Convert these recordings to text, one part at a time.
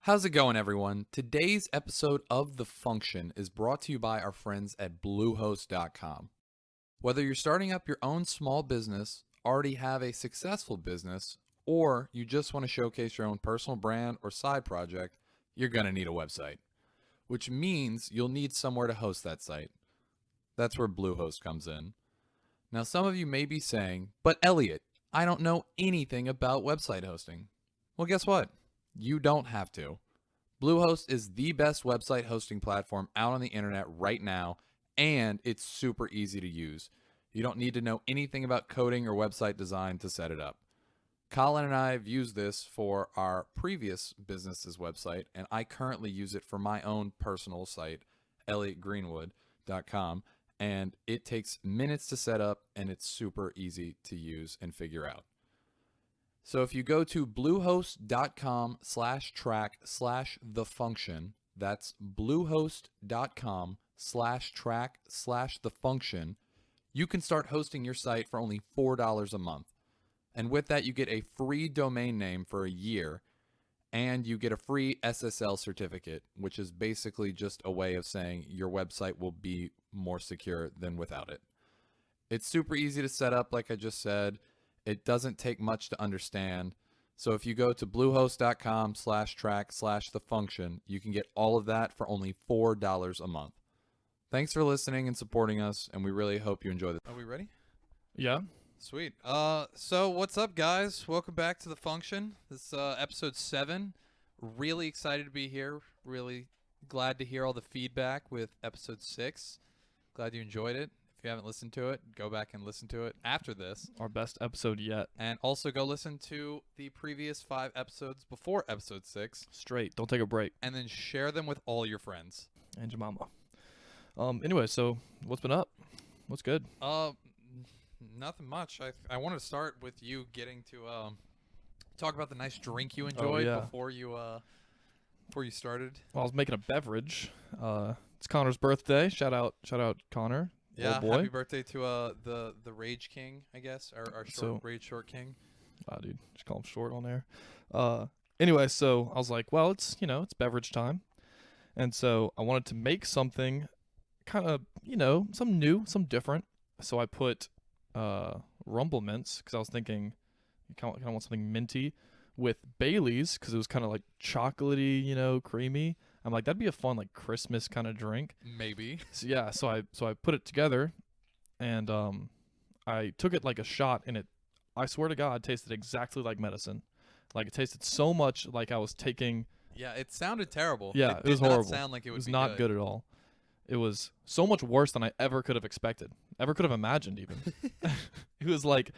How's it going, everyone? Today's episode of The Function is brought to you by our friends at Bluehost.com. Whether you're starting up your own small business, already have a successful business, or you just want to showcase your own personal brand or side project, you're going to need a website, which means you'll need somewhere to host that site. That's where Bluehost comes in. Now, some of you may be saying, but Elliott, I don't know anything about website hosting. Well, guess what? You don't have to. Bluehost is the best website hosting platform out on the internet right now, and it's super easy to use. You don't need to know anything about coding or website design to set it up. Colin and I have used this for our previous business's website, and I currently use it for my own personal site, elliottgreenwood.com, and it takes minutes to set up, and it's super easy to use and figure out. So if you go to bluehost.com/track/thefunction, that's bluehost.com/track/thefunction, you can start hosting your site for only $4 a month. And with that, you get a free domain name for a year, and you get a free SSL certificate, which is basically just a way of saying your website will be more secure than without it. It's super easy to set up, like I just said. It doesn't take much to understand. So if you go to bluehost.com/track/thefunction, you can get all of that for only $4 a month. Thanks for listening and supporting us, and we really hope you enjoy this. Are we ready? Yeah. Sweet. So what's up, guys? Welcome back to The Function. This is episode 7. Really excited to be here. Really glad to hear all the feedback with episode 6. Glad you enjoyed it. If you haven't listened to it, go back and listen to it after this. Our best episode yet. And also go listen to the previous 5 episodes before episode 6. Straight. Don't take a break. And then share them with all your friends. And your mama. Anyway, so what's been up? What's good? Nothing much. I want to start with you getting to talk about the nice drink you enjoyed before you started. Well, I was making a beverage. It's Connor's birthday. Shout out Connor. Yeah, boy. Happy birthday to the Rage King, I guess, our Rage Short King. Wow, dude, just call him short on there. Anyway, so I was like, well, it's beverage time, and so I wanted to make something kind of something new, something different. So I put Rumble Mints because I was thinking you kind of want something minty with Bailey's because it was kind of like chocolatey, creamy. I'm like, that'd be a fun like Christmas kind of drink. Maybe. So yeah, so I put it together, and I took it like a shot, and I swear to God, tasted exactly like medicine. Like it tasted so much like I was taking. Yeah, it sounded terrible. Yeah, it was did horrible. Not sound like it was not good at all. It was so much worse than I ever could have expected, ever could have imagined even. It was like,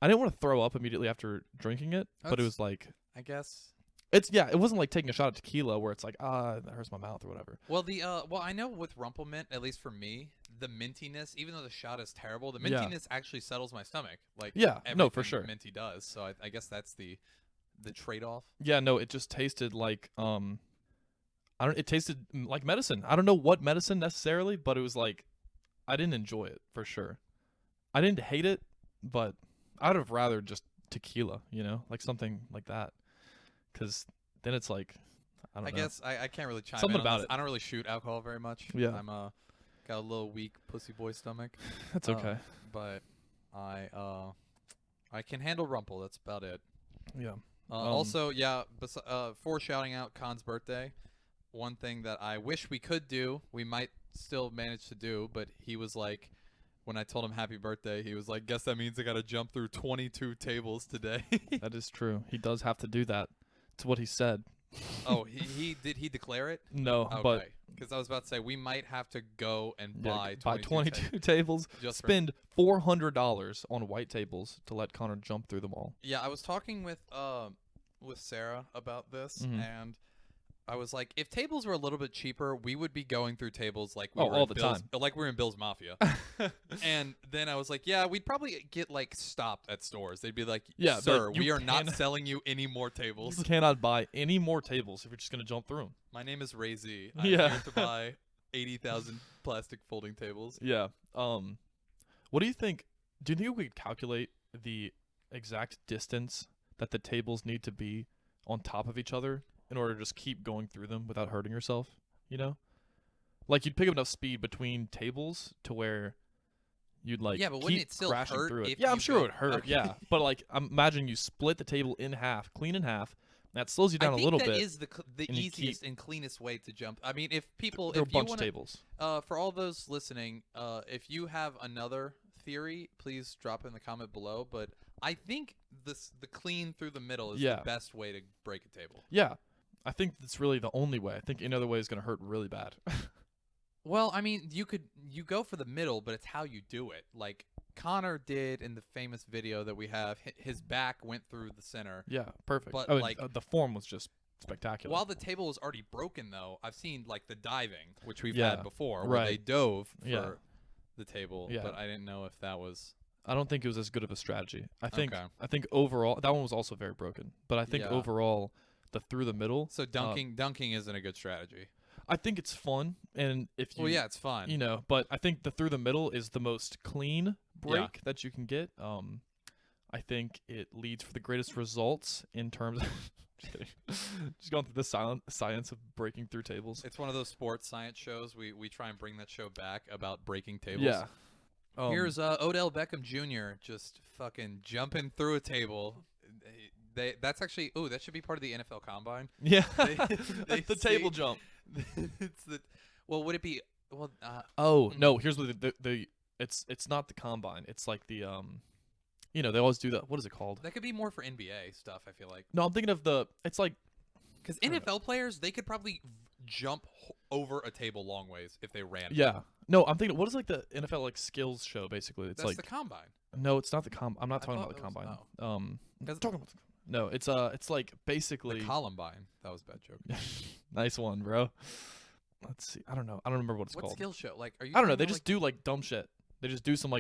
I didn't want to throw up immediately after drinking it, but it was like, I guess. It wasn't like taking a shot of tequila where it's like, that hurts my mouth or whatever. Well, I know with Rumple Mint, at least for me, the mintiness, even though the shot is terrible, the mintiness actually settles my stomach. Like, no, for sure. Minty does. So I guess that's the trade-off. Yeah, no, it just tasted like, it tasted like medicine. I don't know what medicine necessarily, but it was like, I didn't enjoy it for sure. I didn't hate it, but I'd have rather just tequila, like something like that. Because then it's like, I don't know. Guess I can't really chime something in about on this. it. I don't really shoot alcohol very much. Yeah. I'm got a little weak pussy boy stomach. That's okay. But I can handle Rumple. That's about it. Yeah. Also, for shouting out Khan's birthday, one thing that I wish we could do, we might still manage to do, but he was like, when I told him happy birthday, he was like, guess that means I got to jump through 22 tables today. That is true. He does have to do that. It's what he said. Oh, did he declare it? No, okay. But because I was about to say we might have to go and buy 22 tables, spend $400 on white tables to let Connor jump through them all. Yeah, I was talking with Sarah about this, and I was like, if tables were a little bit cheaper, we would be going through tables like we were all the time, like we're in Bill's Mafia. And then I was like, yeah, we'd probably get like stopped at stores. They'd be like, yeah, sir, we are not selling you any more tables. You cannot buy any more tables if you're just gonna jump through them. My name is Ray Z. I'm here to buy 80,000 plastic folding tables. Yeah. What do you think? Do you think we could calculate the exact distance that the tables need to be on top of each other in order to just keep going through them without hurting yourself, you know? Like you'd pick up enough speed between tables to where you'd like Yeah, but wouldn't keep it still crashing hurt through it. if Yeah, I'm you sure it go- would hurt. Okay. Yeah, but like I'm imagining you split the table in half, clean in half. That slows you down I a think little that bit. is the and you easiest and cleanest way to jump. I mean, if people, There are a if you bunch want of tables. for all those listening, if you have another theory, please drop it in the comment below. But I think the clean through the middle is Yeah. the best way to break a table. Yeah, I think that's really the only way. I think any other way is gonna hurt really bad. Well, I mean, you go for the middle, but it's how you do it. Like Connor did in the famous video that we have. His back went through the center. Yeah, perfect. But, Oh, like- the form was just spectacular. While the table was already broken, though, I've seen like the diving, which we've Yeah, had before, where they right. dove for Yeah. the table. Yeah. But I didn't know if that was I don't think it was as good of a strategy. I think Okay. I think overall that one was also very broken. But I think Yeah. overall the through the middle. so. Dunking isn't a good strategy. I think it's fun, and if you Well, yeah, it's fun. you know, but I think the through the middle is the most clean break that you can get. I think it leads for the greatest results in terms of just kidding. Just going through the science of breaking through tables. It's one of those sports science shows. We try and bring that show back about breaking tables. Yeah. Here's Odell Beckham Jr. just fucking jumping through a table. That's actually that should be part of the NFL Combine. yeah. they the table say- jump. It's the would it be Oh no! Here's what the it's not the combine. It's like the you know they always do that. What is it called? that could be more for NBA stuff. I feel like No, I'm thinking of the. It's like because I don't NFL players they could probably jump over a table long ways if they ran. yeah. No, I'm thinking. What is like the NFL like skills show? Basically, it's that's like the combine. no, it's not the I'm not I talking thought about the it was- combine. That's- Talking about no, it's like basically The Columbine. That was a bad joke. nice one, bro. Let's see. I don't know. I don't remember what it's What called. skill show? Like, are you? I don't know. talking They about, just do like dumb shit. They just do some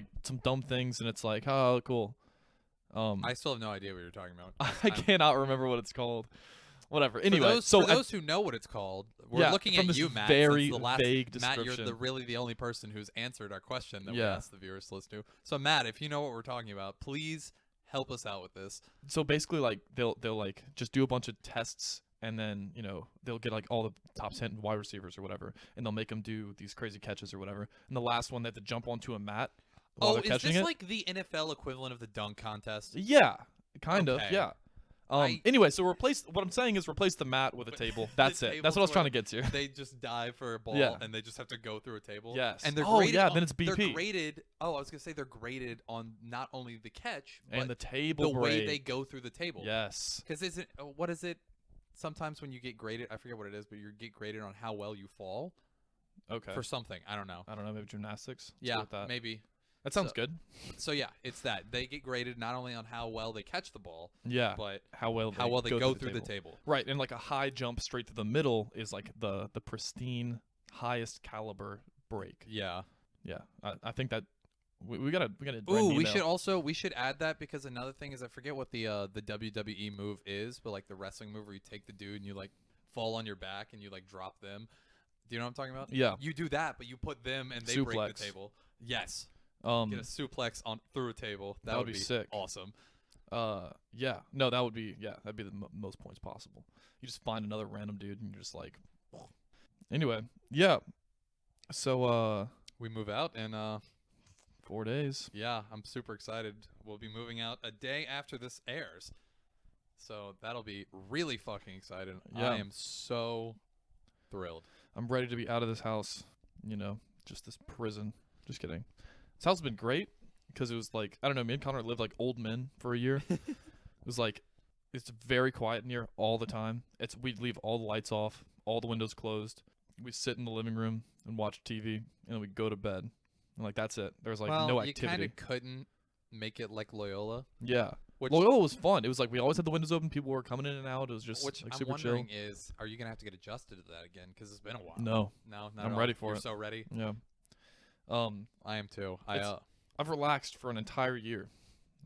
dumb things, and it's like, oh, cool. I still have no idea what you're talking about. I cannot remember what it's called. Whatever. Anyway, for those, so for those who know what it's called, we're yeah, looking from at this you, Matt. very since the last, vague Matt, you're description. really the only person who's answered our question that we Yeah. asked the viewers to listen to. So, Matt, if you know what we're talking about, please help us out with this. So basically, like they'll like just do a bunch of tests, and then they'll get like all the top 10 wide receivers or whatever, and they'll make them do these crazy catches or whatever. And the last one, they have to jump onto a mat while they're is catching this it. like the NFL equivalent of the dunk contest? Yeah, kind of. Okay. Yeah. I- Anyway, so what I'm saying is replace the mat with a table. That's it. That's what I was table's trying to get to. They just dive for a ball, Yeah. and they just have to go through a table. Yes. And they're Oh, graded yeah, on- then it's They're BP. graded. Oh, I was gonna say they're graded on not only the catch, but And the table the way break. they go through the table. Yes. Because isn't what is it? Sometimes when you get graded, I forget what it is, but you get graded on how well you fall Okay. for something. I don't know. I don't know. Maybe gymnastics. Let's go Yeah, with that. maybe. That sounds So- good. So yeah, it's that they get graded not only on how well they catch the ball, Yeah. but how well they go through the table. Right, and like a high jump straight to the middle is like the pristine, highest caliber break. Yeah. Yeah, I think that we gotta write an Ooh, email. we should add that because another thing is I forget what the WWE move is, but like the wrestling move where you take the dude and you like fall on your back and you like drop them. Do you know what I'm talking about? Yeah. You do that, but you put them and they break Suplex. the table. Yes. Get a suplex on through a table. That would be sick. Awesome. Yeah, no, that'd be the most points possible. You just find another random dude and you're just like, anyway, yeah. So We move out and 4 days. yeah, I'm super excited. We'll be moving out a day after this airs. So that'll be really fucking exciting. Yeah. I am so thrilled. I'm ready to be out of this house. Just this prison. Just kidding. This house has been great because it was like, I don't know, me and Connor lived like old men for a year. It was like, it's very quiet in here all the time. We'd leave all the lights off, all the windows closed. We sit in the living room and watch TV, and then we go to bed. And like, that's it. There's like no you kind activity. of couldn't make it like Loyola. Yeah. Which, Loyola was fun. It was like we always had the windows open. People were coming in and out. It was just which like I'm super chill. wondering is, are you going to have to get adjusted to that again? Because it's been a while. No. No, not I'm at all. ready for You're it. so ready. Yeah. I am too. I've relaxed for an entire year.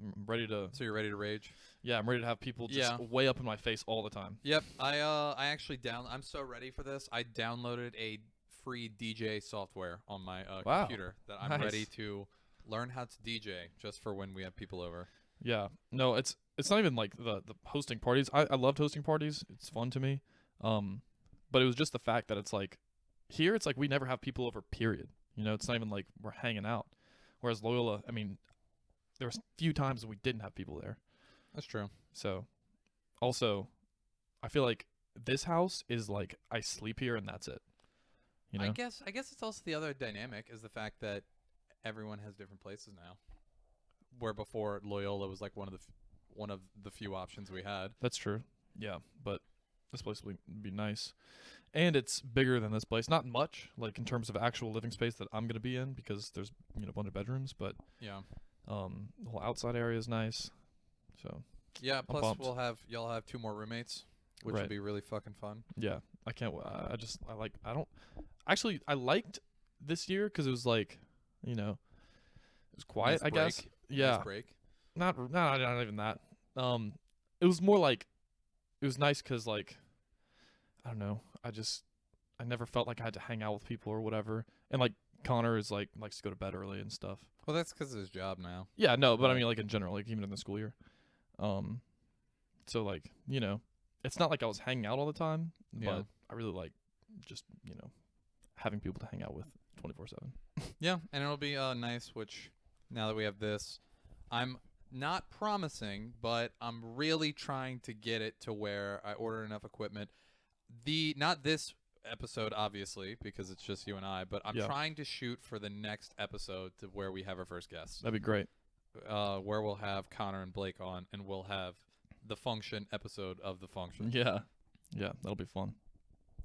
I'm ready to. So you're ready to rage? Yeah, I'm ready to have people just Yeah. way up in my face all the time. Yep. I actually I'm so ready for this. I downloaded a free DJ software on my Wow. computer that I'm Nice. ready to learn how to DJ just for when we have people over. Yeah. No, it's not even like the hosting parties. I loved hosting parties. It's fun to me. But it was just the fact that it's like here it's like we never have people over. Period. You know, it's not even like we're hanging out. Whereas Loyola, I mean, there was a few times we didn't have people there. That's true. So, also, I feel like this house is like I sleep here and that's it. You know? I guess it's also the other dynamic is the fact that everyone has different places now. Where before Loyola was like one of the few options we had. That's true. Yeah, but this place would be nice. And it's bigger than this place. Not much, like in terms of actual living space that I'm gonna be in because there's a bunch of bedrooms, but yeah. The whole outside area is nice. So yeah, plus pumped. y'all have 2 more roommates, which Right. will be really fucking fun. Yeah, I can't. I liked this year because it was like, it was quiet. Nice I guess. break. Yeah. Nice break. Not even that. It was more like, it was nice because like, I don't know. I never felt like I had to hang out with people or whatever. And like Connor is like likes to go to bed early and stuff. Well, that's because of his job now. Yeah, no, but I Right. mean like in general, like even in the school year. So like, it's not like I was hanging out all the time, Yeah. but I really like just, having people to hang out with 24/7. Yeah, and it'll be nice, which now that we have this, I'm not promising, but I'm really trying to get it to where I order enough equipment. Not this episode, obviously, because it's just you and I, but I'm Yeah. trying to shoot for the next episode to where we have our first guest, That'd be great. where we'll have Connor and Blake on, and we'll have the function episode of the function. Yeah. Yeah, that'll be fun.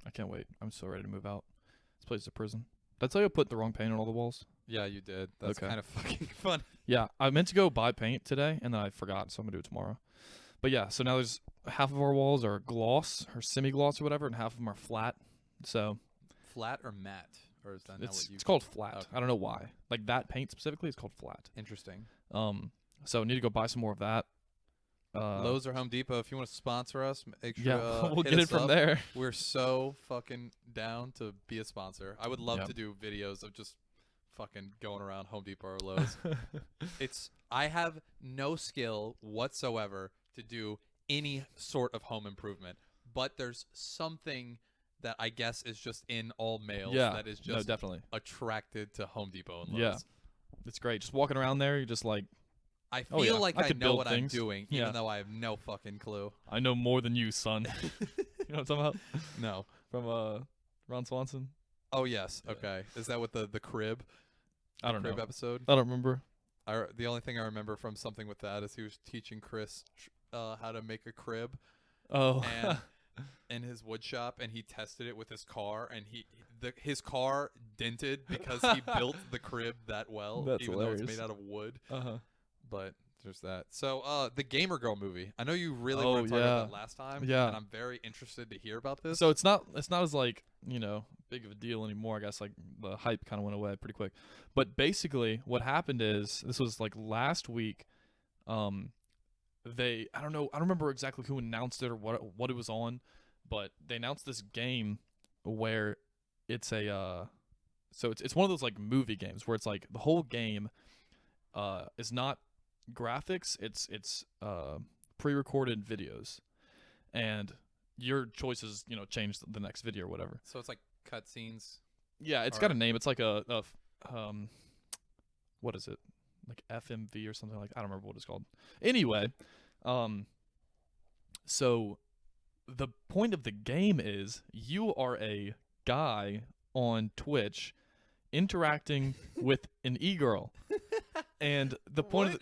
I can't wait. I'm so ready to move out. This place is a prison. Did I tell you I put the wrong paint on all the walls? Yeah, you did. That's Okay. kind of fucking fun. Yeah, I meant to go buy paint today, and then I forgot, so I'm going to do it tomorrow. But yeah, so now there's half of our walls are gloss or semi-gloss or whatever, and half of them are flat. So Flat or matte, or is that not what you? it's called flat. Okay. I don't know why. Like that paint specifically is called flat. Interesting. So I need to go buy some more of that. Lowe's or Home Depot, if you want to sponsor us, make sure Yeah, we'll hit get it us from up. there. We're so fucking down to be a sponsor. I would love Yep. to do videos of just fucking going around Home Depot or Lowe's. I have no skill whatsoever to do any sort of home improvement, but there's something that I guess is just in all males Yeah, that is no, just definitely. attracted to Home Depot and Lowe's. Yeah. It's great. Just walking around there, you're just like, I feel Oh, yeah. like I I could know build what things. I'm doing, Yeah. even though I have no fucking clue. I know more than you, son. You know what I'm talking about? No. From Ron Swanson? Oh yes. Yeah. Okay. Is that what the crib? I don't crib know. episode. I don't remember. The only thing I remember from something with that is he was teaching Chris how to make a crib Oh. and in his wood shop, and he tested it with his car, and his car dented because he built the crib that well, That's even though it's hilarious. made out of wood. Uh-huh. But there's that. So the Gamer Girl movie. I know you really Oh, wanted to talk about yeah. that last time. Yeah. And I'm very interested to hear about this. So it's not as like, big of a deal anymore. I guess like the hype kind of went away pretty quick. But basically what happened is this was like last week. I don't remember exactly who announced it or what it was on, but they announced this game where it's it's one of those like movie games where it's like the whole game is not graphics, it's pre-recorded videos, and your choices change the next video or whatever. So it's like cutscenes. Yeah, it's All got right. a name. It's like what is it? Like FMV or something like I don't remember what it's called. Anyway, so the point of the game is you are a guy on Twitch interacting with an e-girl. And the point of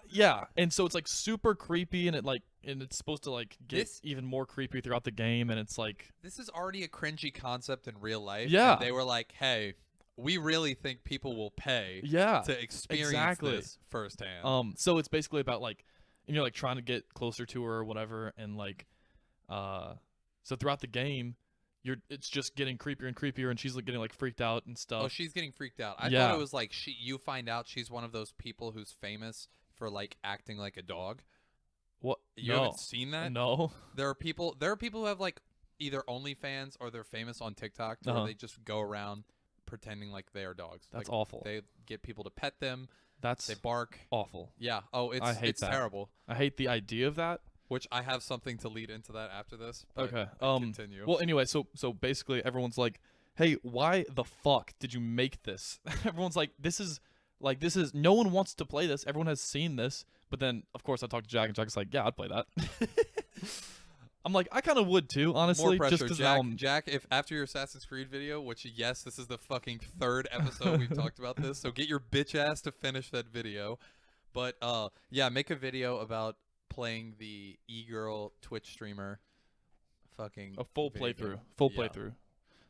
yeah, and so it's like super creepy, and it's supposed to like get even more creepy throughout the game, and it's like This is already a cringy concept in real life. Yeah. And they were like, hey, we really think people will pay yeah. to experience exactly. this firsthand. So it's basically about like, and you're like trying to get closer to her or whatever, and like, so throughout the game, it's just getting creepier and creepier, and she's like getting like freaked out and stuff. Oh, she's getting freaked out. I Yeah. thought it was like you find out she's one of those people who's famous for like acting like a dog. What? You No. haven't seen that? No. There are people who have like either OnlyFans or they're famous on TikTok where Uh-huh. they just go around pretending like they are dogs. That's like, awful. They get people to pet them. That's They bark. awful. Yeah. Oh, I hate it's that. terrible. I hate the idea of that. which I have something to lead into that after this. But Okay. continue. Well, anyway, so basically everyone's like, "Hey, why the fuck did you make this?" Everyone's like, "This is no one wants to play this. Everyone has seen this." But then, of course, I talked to Jack, and Jack's like, "Yeah, I'd play that." I'm like, I kind of would too, honestly. More just pressure, because Jack. If after your Assassin's Creed video, which yes, this is the fucking 3rd episode we've talked about this, so get your bitch ass to finish that video. But yeah, make a video about playing the e-girl Twitch streamer. Fucking a full video playthrough, game.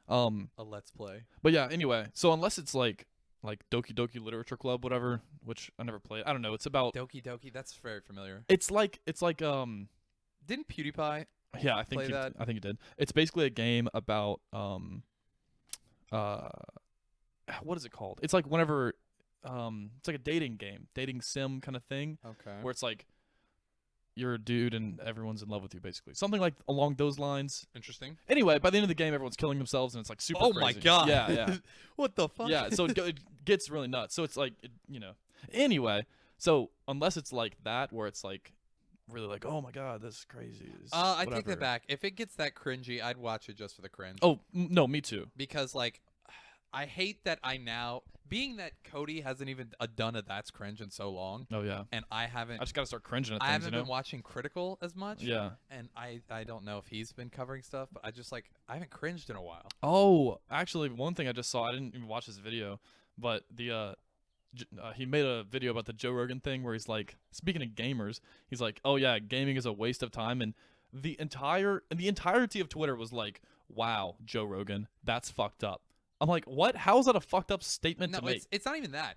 Yeah, a let's play. But yeah, anyway, so unless it's like Doki Doki Literature Club, whatever, which I never played. I don't know. It's about Doki Doki. That's very familiar. It's like Didn't PewDiePie? yeah, I think play that? I think it did. It's basically a game about what is it called? It's like whenever it's like a dating game, dating sim kind of thing, Okay. where it's like you're a dude and everyone's in love with you, basically. Something like along those lines. Interesting. Anyway, by the end of the game, everyone's killing themselves and it's like super Oh crazy. my god. Yeah, yeah. What the fuck? Yeah, so it gets really nuts. So it's like, Anyway, so unless it's like that, where it's like really like, oh my god, this is crazy. I take that back. If it gets that cringy, I'd watch it just for the cringe. Oh, no, me too. Because, like, I hate that being that Cody hasn't even done a That's Cringe in so long, Oh, yeah. and I I just got to start cringing at things, I haven't been watching Critical as much. Yeah. And I don't know if he's been covering stuff, but I haven't cringed in a while. Oh, actually, one thing I just saw, I didn't even watch this video, but he made a video about the Joe Rogan thing where he's like, speaking of gamers, he's like, oh yeah, gaming is a waste of time, and the entirety of Twitter was like, wow, Joe Rogan, that's fucked up. I'm like, what? How is that a fucked up statement to make? It's not even that.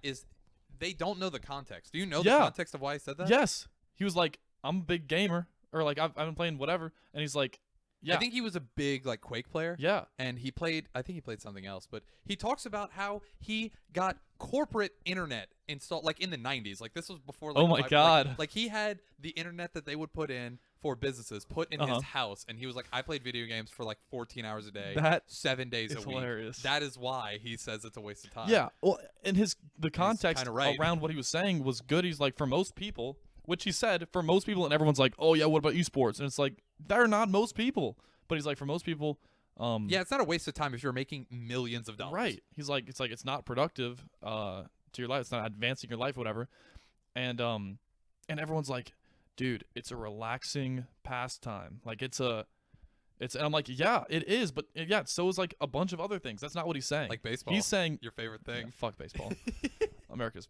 They don't know the context. Do you know Yeah. the context of why he said that? Yes. He was like, I'm a big gamer, or like I've been playing whatever, and he's like, yeah. I think he was a big like Quake player. Yeah. And I think he played something else, but he talks about how he got corporate internet installed like in the 90s. Like this was before like Oh my god. Like he had the internet that they would put in for businesses put in his house, and he was like, I played video games for like 14 hours a day, That 7 days a week. hilarious. That is why he says it's a waste of time. Yeah. Well, and the context kinda right. around what he was saying was good. He's like, for most people, which he said, for most people, and everyone's like, oh yeah, what about eSports? And it's like, they're not most people. But he's like, for most people, yeah, it's not a waste of time if you're making millions of dollars. Right. He's like, it's not productive to your life. It's not advancing your life, whatever. And everyone's like, dude, it's a relaxing pastime. Like and I'm like, yeah, it is, but yeah, so is like a bunch of other things. That's not what he's saying. Like baseball. He's saying your favorite thing. Yeah, fuck baseball. America's.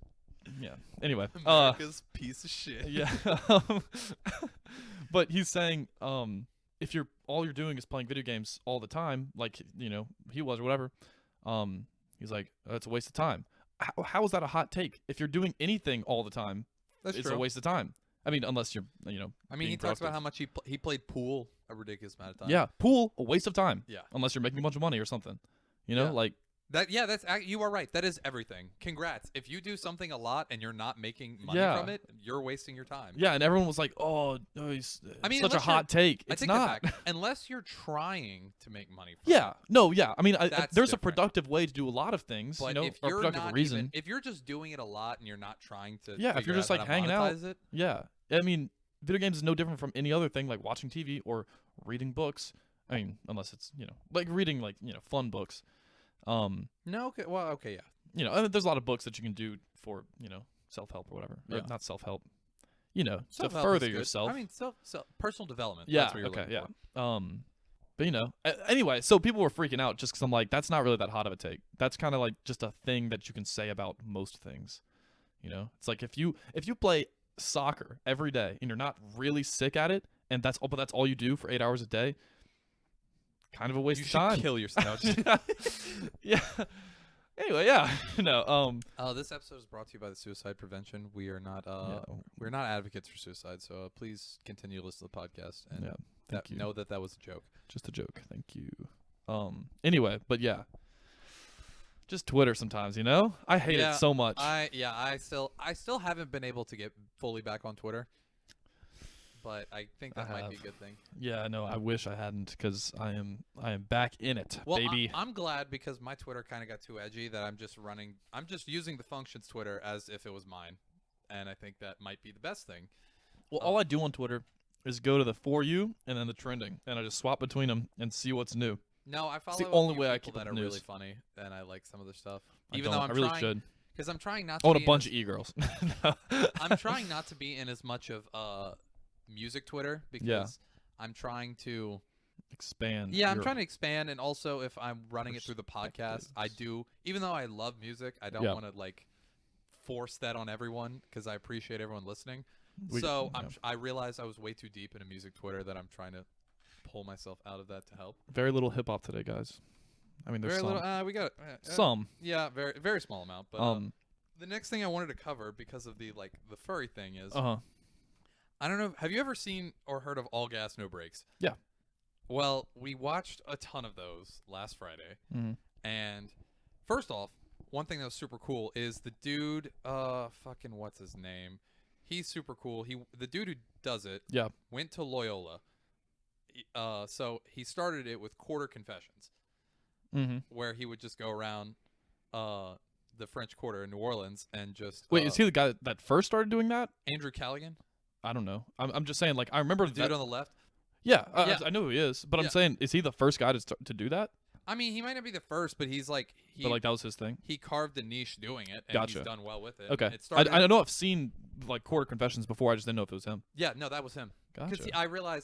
Yeah. Anyway, America's piece of shit. Yeah. But he's saying, if all you're doing is playing video games all the time, like he was or whatever, he's like, it's a waste of time. How is that a hot take? If you're doing anything all the time, it's true. a waste of time. I mean, unless you're, I mean, he talks about how much he played pool a ridiculous amount of time. Yeah, pool, a waste of time. Yeah. Unless you're making a bunch of money or something. Yeah. Like that. Yeah, you are right. That is everything. Congrats. If you do something a lot and you're not making money from it, you're wasting your time. Yeah, and everyone was like, "Oh, he's such a hot take." It's not. Unless you're trying to make money from yeah. it. No, yeah. I mean, there's a different. productive way to do a lot of things, but if you're productive not reason. if you're just doing it a lot and you're not trying to if you're just like hanging out, it, yeah. I mean, video games is no different from any other thing, like watching TV or reading books. I mean, unless it's like reading fun books. No, okay, well, okay, yeah. And there's a lot of books that you can do for self-help or whatever. Yeah. Or not self-help. To Self-help further is good. yourself. I mean, personal development. Yeah. That's what you're okay. looking Yeah. for. But anyway, so people were freaking out just because I'm like, that's not really that hot of a take. That's kind of like just a thing that you can say about most things. It's like if you play soccer every day and you're not really sick at it, and that's all you do for 8 hours a day, kind of a waste of time. You should kill yourself. Yeah. Anyway, yeah. This episode is brought to you by the Suicide Prevention. We are not we're not advocates for suicide, so please continue to listen to the podcast and thank you. Know that was a joke. Just a joke. Thank you. Anyway, but yeah. Just Twitter sometimes, I hate it so much. I still haven't been able to get fully back on Twitter. But I think that might be a good thing. Yeah, no, I wish I hadn't, because I am back in it, baby. I'm glad, because my Twitter kind of got too edgy that I'm just using the functions Twitter as if it was mine, and I think that might be the best thing. Well, all I do on Twitter is go to the For You and then the trending, and I just swap between them and see what's new. No, I follow the a only few way I people keep that up are with really news. funny, and I like some of their stuff. I Even don't. though I'm I really trying, should. because I'm trying not I to want be a bunch of e-girls. No. I'm trying not to be in as much of music Twitter because I'm trying to expand. Yeah, I'm your trying to expand, and also if I'm running it through the podcast, I perspectives. do. Even though I love music, I don't Yeah. want to like force that on everyone because I appreciate everyone listening. We- So yeah. I realized I was way too deep into music Twitter that I'm trying to pull myself out of that to help. Very little hip hop today, guys. I mean, there's Very some. little. We got Some. Yeah, very small amount. But the next thing I wanted to cover because of the furry thing is I don't know. Have you ever seen or heard of All Gas No Brakes? Yeah. Well, we watched a ton of those last Friday. Mm-hmm. And first off, one thing that was super cool is the dude, fucking what's his name? He's super cool. The dude who does it went to Loyola. So he started it with Quarter Confessions, where he would just go around the French Quarter in New Orleans and just Wait, is he the guy that first started doing that? Andrew Callaghan? I don't know. I'm just saying, like, I remember The dude on the left? Yeah, Yeah. I know who he is, but Yeah. I'm saying, is he the first guy to do that? I mean, he might not be the first, but he's like But like that was his thing. he carved a niche doing it, and Gotcha. he's done well with it. Okay, It started, I know I've seen like Quarter Confessions before. I just didn't know if it was him. Yeah, no, that was him. Gotcha. Because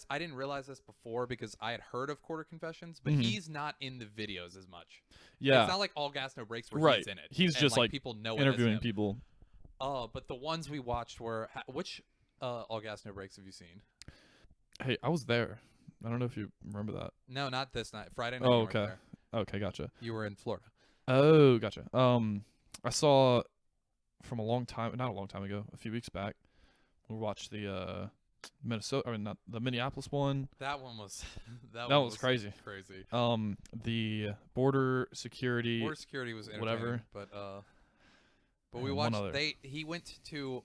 I didn't realize this before because I had heard of Quarter Confessions, but he's not in the videos as much. Yeah, It's not like All Gas No Brakes where right. he's in it. He's and, just like people know interviewing it as him. people. But the ones we watched were which All Gas No Brakes have you seen? Hey, I was there. I don't know if you remember that. No, not this night. Friday night. Oh, you weren't okay. there. Okay, gotcha. You were in Florida. Oh, gotcha. I saw from not a long time ago, a few weeks back. We watched the not the Minneapolis one. That one was that That one was crazy. Crazy. The border security. Border security was whatever. But we And one watched. other. He went to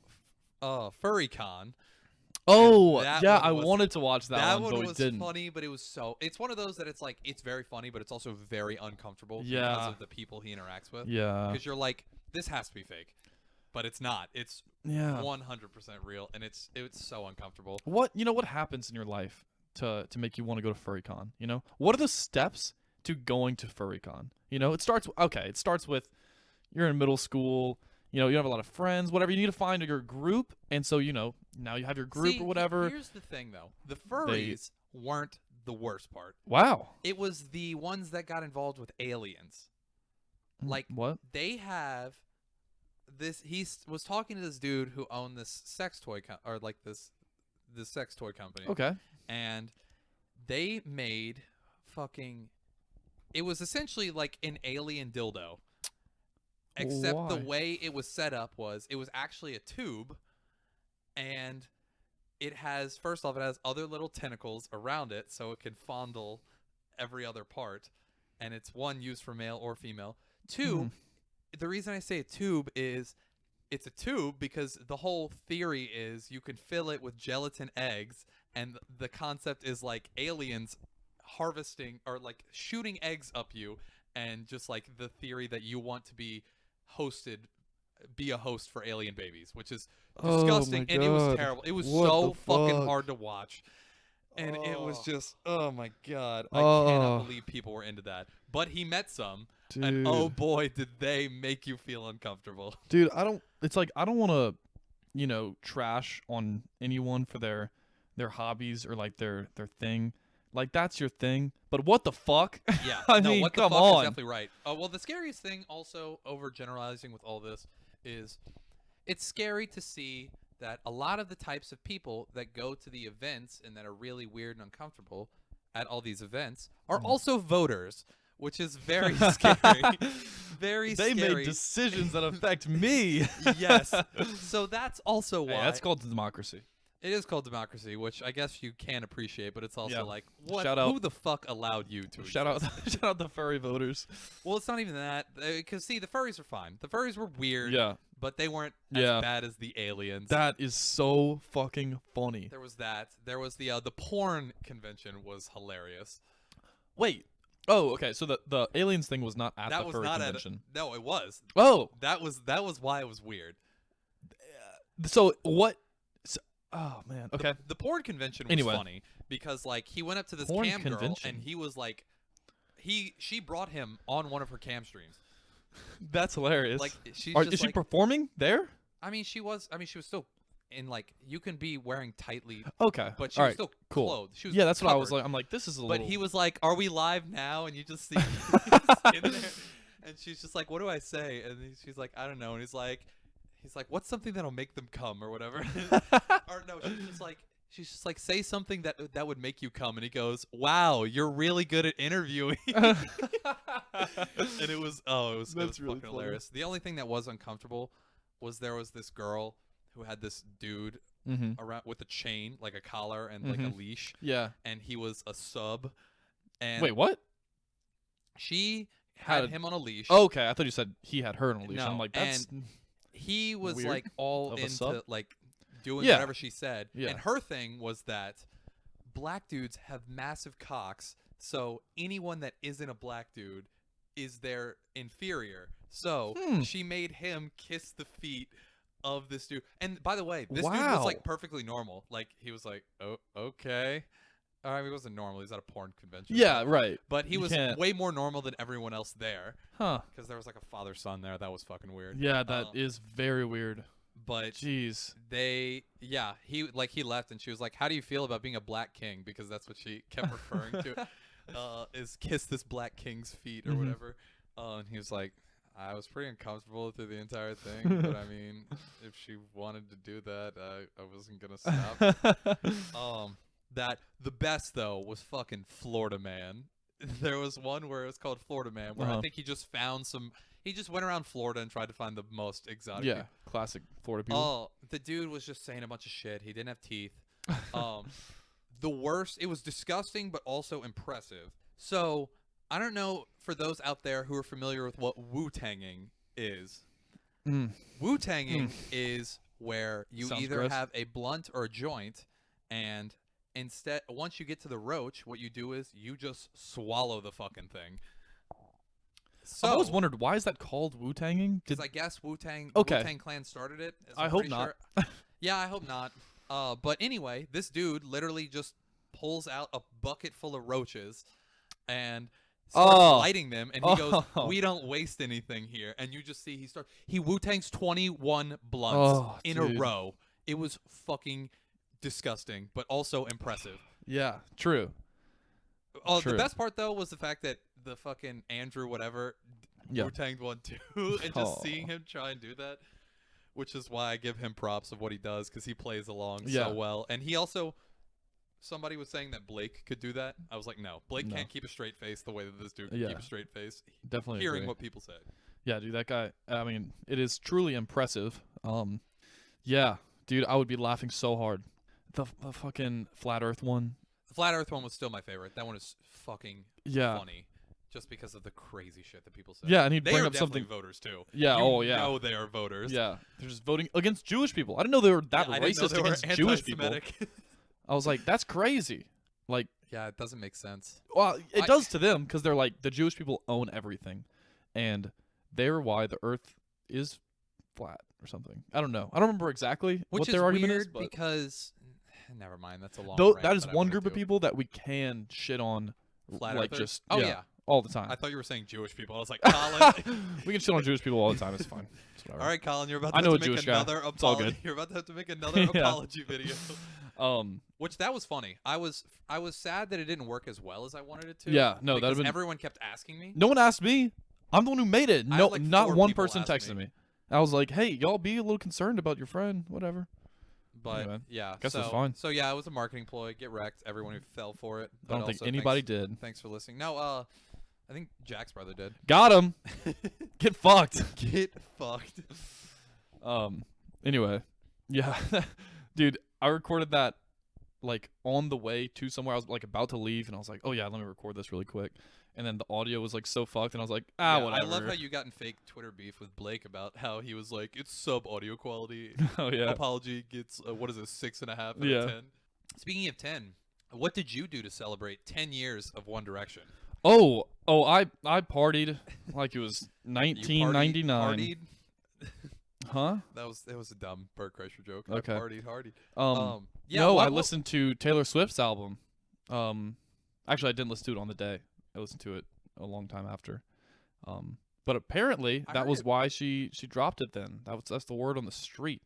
FurryCon. Oh, That yeah, one I was- wanted to watch that, That one, one but was we didn't. funny, but it's one of those that it's very funny, but it's also very uncomfortable because Yeah. of the people he interacts with. Yeah. Because you're like, this has to be fake, but it's not. It's Yeah. 100% real, and it's so uncomfortable. What happens in your life to make you want to go to FurryCon? What are the steps to going to FurryCon? It starts with you're in middle school. You have a lot of friends, whatever. You need to find your group, and so now you have your group See, or whatever. Here's the thing, though: the furries weren't the worst part. Wow. It was the ones that got involved with aliens. Like what? they have this. He was talking to this dude who owned this sex toy this sex toy company. Okay. And they made fucking. It was essentially like an alien dildo. Except the Why? way it was set up it was actually a tube, and it has other little tentacles around it so it can fondle every other part, and it's one used for male or female. Two, the reason I say a tube is it's a tube because the whole theory is you can fill it with gelatin eggs, and the concept is like aliens harvesting or like shooting eggs up you, and just like the theory that you want to be a host for alien babies, which is disgusting. my And it was God. terrible. It was What so the fucking fuck? hard to watch, and it was just, oh my God, I Oh. cannot believe people were into that. But he met some, Dude. and oh boy, did they make you feel uncomfortable. Dude, I don't want to, trash on anyone for their hobbies or like their thing. Like that's your thing. But what the fuck? Yeah, I no, mean, what the come fuck on. is definitely right. Well, the scariest thing, also overgeneralizing with all this, is it's scary to see that a lot of the types of people that go to the events and that are really weird and uncomfortable at all these events are also voters, which is very scary. Very They scary. made decisions that affect me. Yes. So that's also why. Hey, that's called democracy. It is called democracy, which I guess you can appreciate, but it's also Yeah. like, what? Shout out- Who the fuck allowed you to? Shout out, exist? shout out the furry voters. Well, it's not even that, because see, the furries are fine. The furries were weird, Yeah, but they weren't Yeah. as bad as the aliens. that is so fucking funny. There was that. There was the porn convention was hilarious. Wait. Oh, okay. So the aliens thing was not at That the was furry not convention. no, it was. Oh, That was why it was weird. so what? Oh man. Okay. The porn convention was funny because like he went up to this Porn cam girl convention. and he was like, she brought him on one of her cam streams. That's hilarious. Like she's Is just she like, performing there? I mean, she was still in like you can be wearing tightly. Okay. But she All was right. still Cool. clothed. She was Yeah, that's what I was covered. like. I'm like, this is a But little. he was like, "Are we live now?" And you just see in there, and she's just like, "What do I say?" And she's like, "I don't know." And he's like, "What's something that'll make them come or whatever?" Or no, she's just like, "Say something that would make you come." And he goes, "Wow, you're really good at interviewing." And it was really fucking hilarious. The only thing that was uncomfortable was there was this girl who had this dude around with a chain, like a collar and like a leash. Yeah. And he was a sub. And Wait, what? She had him on a leash. Okay, I thought you said he had her on a leash. No, I'm like, that's and he was weird. like all Of a sub? into like doing Yeah. whatever she said. Yeah. And her thing was that black dudes have massive cocks, so anyone that isn't a black dude is their inferior. So she made him kiss the feet of this dude. And by the way, this dude was like perfectly normal. Like he was like, "Oh, okay." I mean, he wasn't normal. He's at a porn convention. Yeah, right. But he was way more normal than everyone else there. Huh. Because there was like a father-son there. That was fucking weird. Yeah, that is very weird. But jeez, he left and she was like, "How do you feel about being a black king?" Because that's what she kept referring to, is kiss this black king's feet or whatever. And he was like, "I was pretty uncomfortable through the entire thing, but I mean, if she wanted to do that, I wasn't gonna stop." That the best though was fucking Florida Man. There was one where it was called Florida Man, where I think he just found some. He just went around Florida and tried to find the most exotic. Yeah, classic Florida people. Oh, the dude was just saying a bunch of shit. He didn't have teeth. The worst. It was disgusting, but also impressive. So I don't know for those out there who are familiar with what Wu-tanging is. Wu-tanging is where you Sounds either gross. have a blunt or a joint, and instead, once you get to the roach, what you do is you just swallow the fucking thing. So, I've always wondered, why is that called Wu-tanging? Because I guess Wu-Tang Clan started it. I hope not. Yeah, I hope not. But anyway, this dude literally just pulls out a bucket full of roaches and starts lighting them, and he goes, "We don't waste anything here." And you just see he Wu-Tangs 21 blunts in a row. It was fucking disgusting, but also impressive. Yeah, true. The best part though was the fact that the fucking Andrew whatever Wu-Tanged one too, and just seeing him try and do that, which is why I give him props of what he does, because he plays along so well. And he also, somebody was saying that Blake could do that. I was like, no, Blake can't keep a straight face the way that this dude can keep a straight face. Definitely hearing agree. what people said. Yeah, dude, that guy. I mean, it is truly impressive. Yeah, dude, I would be laughing so hard. The fucking flat Earth one. The flat Earth one was still my favorite. That one is fucking funny, just because of the crazy shit that people say. Yeah, and he'd they bring are up something. Voters too. Yeah. You know they are voters. Yeah, they're just voting against Jewish people. I didn't know they were that racist against Jewish people. I was like, that's crazy. Like, yeah, it doesn't make sense. Well, it does to them, because they're like, the Jewish people own everything, and they're why the Earth is flat or something. I don't know. I don't remember exactly what their argument is, but because never mind. That's a long. That is one group of people that we can shit on, flat like earthers? just all the time. I thought you were saying Jewish people. I was like, Colin. We can shit on Jewish people all the time. It's fine. It's all right, Colin, you're about to I know have to a make Jewish guy. another It's all apology. good. You're about to have to make another apology video. Which that was funny. I was sad that it didn't work as well as I wanted it to. Yeah, no, that'd have been. Everyone kept asking me. No one asked me. I'm the one who made it. No, like not 4 one people person asked texted me. I was like, hey, y'all be a little concerned about your friend, whatever. But anyway, yeah, guess it's fine. So yeah, it was a marketing ploy. Get wrecked. Everyone who fell for it. I don't think anybody did. Thanks for listening. No, I think Jack's brother did. Got him. Get fucked. Get fucked. Anyway, yeah, dude, I recorded that like on the way to somewhere. I was like about to leave, and I was like, oh yeah, let me record this really quick. And then the audio was like so fucked, and I was like, whatever. I love how you got in fake Twitter beef with Blake about how he was like, it's sub audio quality. Oh yeah. Apology gets what is it, 6.5 out of 10. Speaking of 10, what did you do to celebrate 10 years of One Direction? I partied like it was 1999. Huh? It was a dumb Bert Kreischer joke. Okay. I partied hardy. Yeah. No, I listened to Taylor Swift's album. Actually, I didn't listen to it on the day. I listened to it a long time after. But apparently that was why she dropped it. Then that's the word on the street.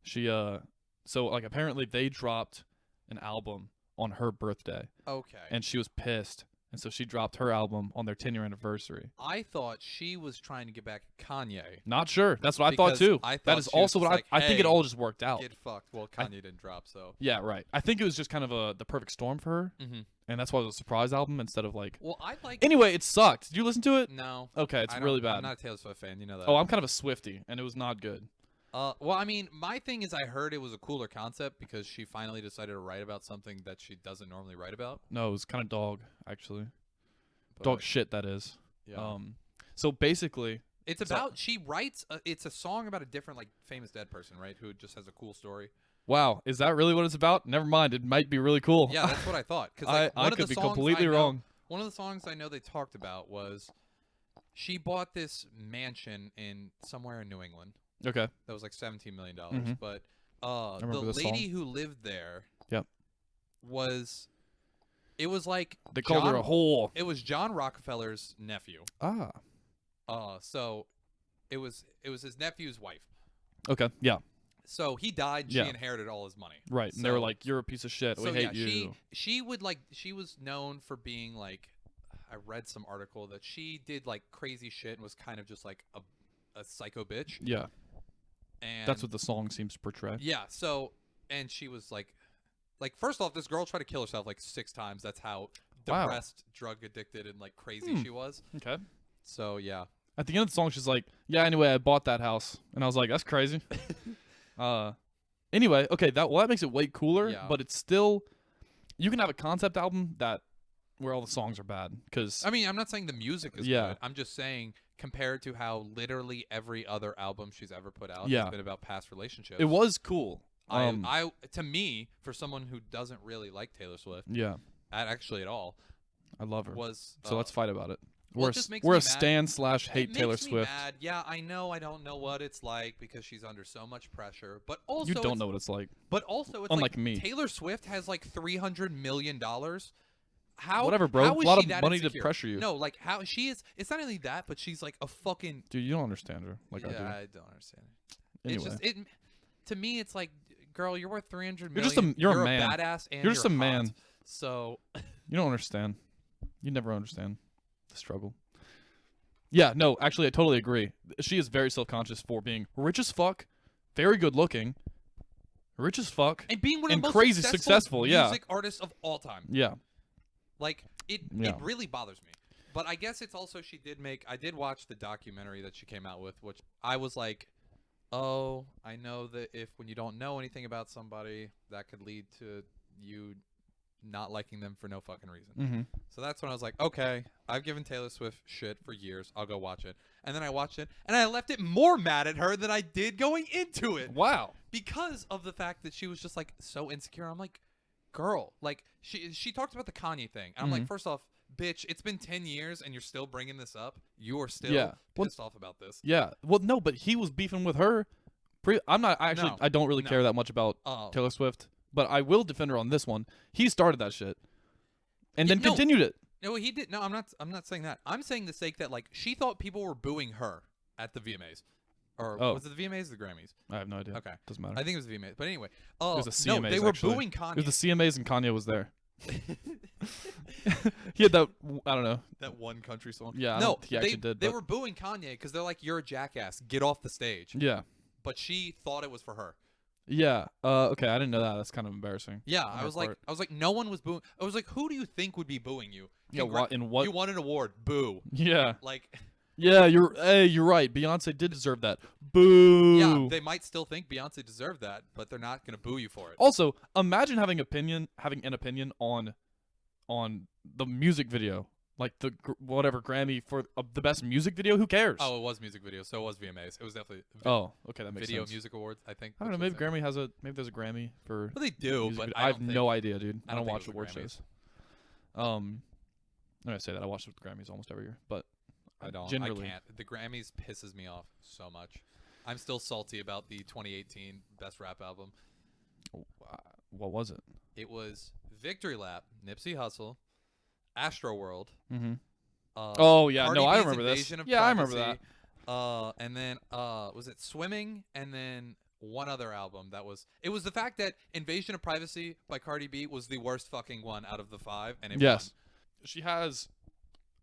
She so like apparently they dropped an album on her birthday. Okay. And she was pissed. And so she dropped her album on their 10-year anniversary. I thought she was trying to get back at Kanye. Not sure. That's what I thought too. That is also what I think it all just worked out. Get fucked. Well, Kanye didn't drop, so. Yeah, right. I think it was just kind of the perfect storm for her. Mm-hmm. And that's why it was a surprise album instead of like. Well, I like. Anyway, it sucked. Did you listen to it? No. Okay, it's really bad. I'm not a Taylor Swift fan. You know that. Oh, I'm kind of a Swiftie, and it was not good. Well, I mean, my thing is I heard it was a cooler concept because she finally decided to write about something that she doesn't normally write about. No, it was kind of dog, actually. But dog shit, that is. Yeah. So basically, it's about she writes. It's a song about a different like famous dead person, right? Who just has a cool story. Wow, is that really what it's about? Never mind. It might be really cool. Yeah, that's what I thought. Cause, like, I could be completely wrong. One of the songs I know they talked about was she bought this mansion in somewhere in New England. Okay. That was like $17 million. Mm-hmm. But the lady who lived there was... It was like... They called her a whore. It was John Rockefeller's nephew. Ah. So it was his nephew's wife. Okay, yeah. So he died, she inherited all his money. Right, and they were like, you're a piece of shit, we hate you. She was known for being like... I read some article that she did like crazy shit and was kind of just like a psycho bitch. Yeah. And that's what the song seems to portray. Yeah, so and she was like first off, this girl tried to kill herself like 6 times. That's how depressed, drug addicted, and like crazy she was. Okay. So yeah. At the end of the song, she's like, "Yeah, anyway, I bought that house," and I was like, "That's crazy." Anyway, okay, that makes it way cooler. Yeah. But it's still, you can have a concept album where all the songs are bad. Because I mean, I'm not saying the music is good. I'm just saying compared to how literally every other album she's ever put out has been about past relationships. It was cool. I to me, for someone who doesn't really like Taylor Swift, actually at all, I love her. So let's fight about it. Well, we're a stan/hate Taylor Swift. Mad. Yeah, I know. I don't know what it's like because she's under so much pressure. But also, you don't know what it's like. But also, it's unlike like me. Taylor Swift has like $300 million. How? Whatever, bro. How is a lot she of money insecure? To pressure you. No, like how she is. It's not only that, but she's like a fucking. Dude, you don't understand her. Like I do. I don't understand it. Anyway. It's just to me, it's like, girl, you're worth $300 million. You're a man. A badass, and you're just a man. So you don't understand. You never understand the struggle. Yeah, no, actually, I totally agree. She is very self-conscious for being rich as fuck, very good looking, rich as fuck, and being one of the most crazy successful music artists of all time. Yeah, like it really bothers me. But I guess it's also I did watch the documentary that she came out with, which I was like, oh, I know that when you don't know anything about somebody, that could lead to you not liking them for no fucking reason. Mm-hmm. So that's when I was like, okay, I've given Taylor Swift shit for years. I'll go watch it. And then I watched it, and I left it more mad at her than I did going into it. Wow. Because of the fact that she was just like so insecure. I'm like, girl, like she talked about the Kanye thing. And I'm like, first off, bitch, it's been 10 years and you're still bringing this up. You are still pissed off about this. Yeah. Well, no, but he was beefing with her. I don't really care that much about Taylor Swift. But I will defend her on this one. He started that shit, and then continued it. No, he did. No, I'm not saying that. I'm saying the sake that like she thought people were booing her at the VMAs, or was it the VMAs or the Grammys? I have no idea. Okay, doesn't matter. I think it was the VMAs. But anyway, it was the CMAs. No, they were actually. booing Kanye. It was the CMAs and Kanye was there. He had that. I don't know. That one country song. Yeah. He actually did. They were booing Kanye because they're like, "You're a jackass. Get off the stage." Yeah. But she thought it was for her. Yeah. Okay. I didn't know that. That's kind of embarrassing. Yeah. I was like, no one was booing. I was like, who do you think would be booing you? Yeah. In what? You won an award. Boo. Yeah. Like. Yeah. You're right. Beyonce did deserve that. Boo. Yeah. They might still think Beyonce deserved that, but they're not gonna boo you for it. Also, imagine having an opinion on the music video. Like the whatever Grammy for the best music video. Who cares? Oh, it was music video, so it was VMAs. It was definitely. Okay, that makes Video sense. Music Awards, I think. I don't know. Maybe Grammy maybe there's a Grammy for. Well, they do, but I have no idea, dude. I don't watch award shows. I'm gonna say that I watch the Grammys almost every year, but I don't. Generally, I can't. The Grammys pisses me off so much. I'm still salty about the 2018 Best Rap Album. What was it? It was Victory Lap, Nipsey Hussle, Astroworld. Mm-hmm. Oh yeah, Cardi no, I B's remember this. Invasion of Yeah, I remember Privacy, that. and then was it Swimming? And then one other album that was. It was the fact that Invasion of Privacy by Cardi B was the worst fucking one out of the 5, and it Yes, won. she has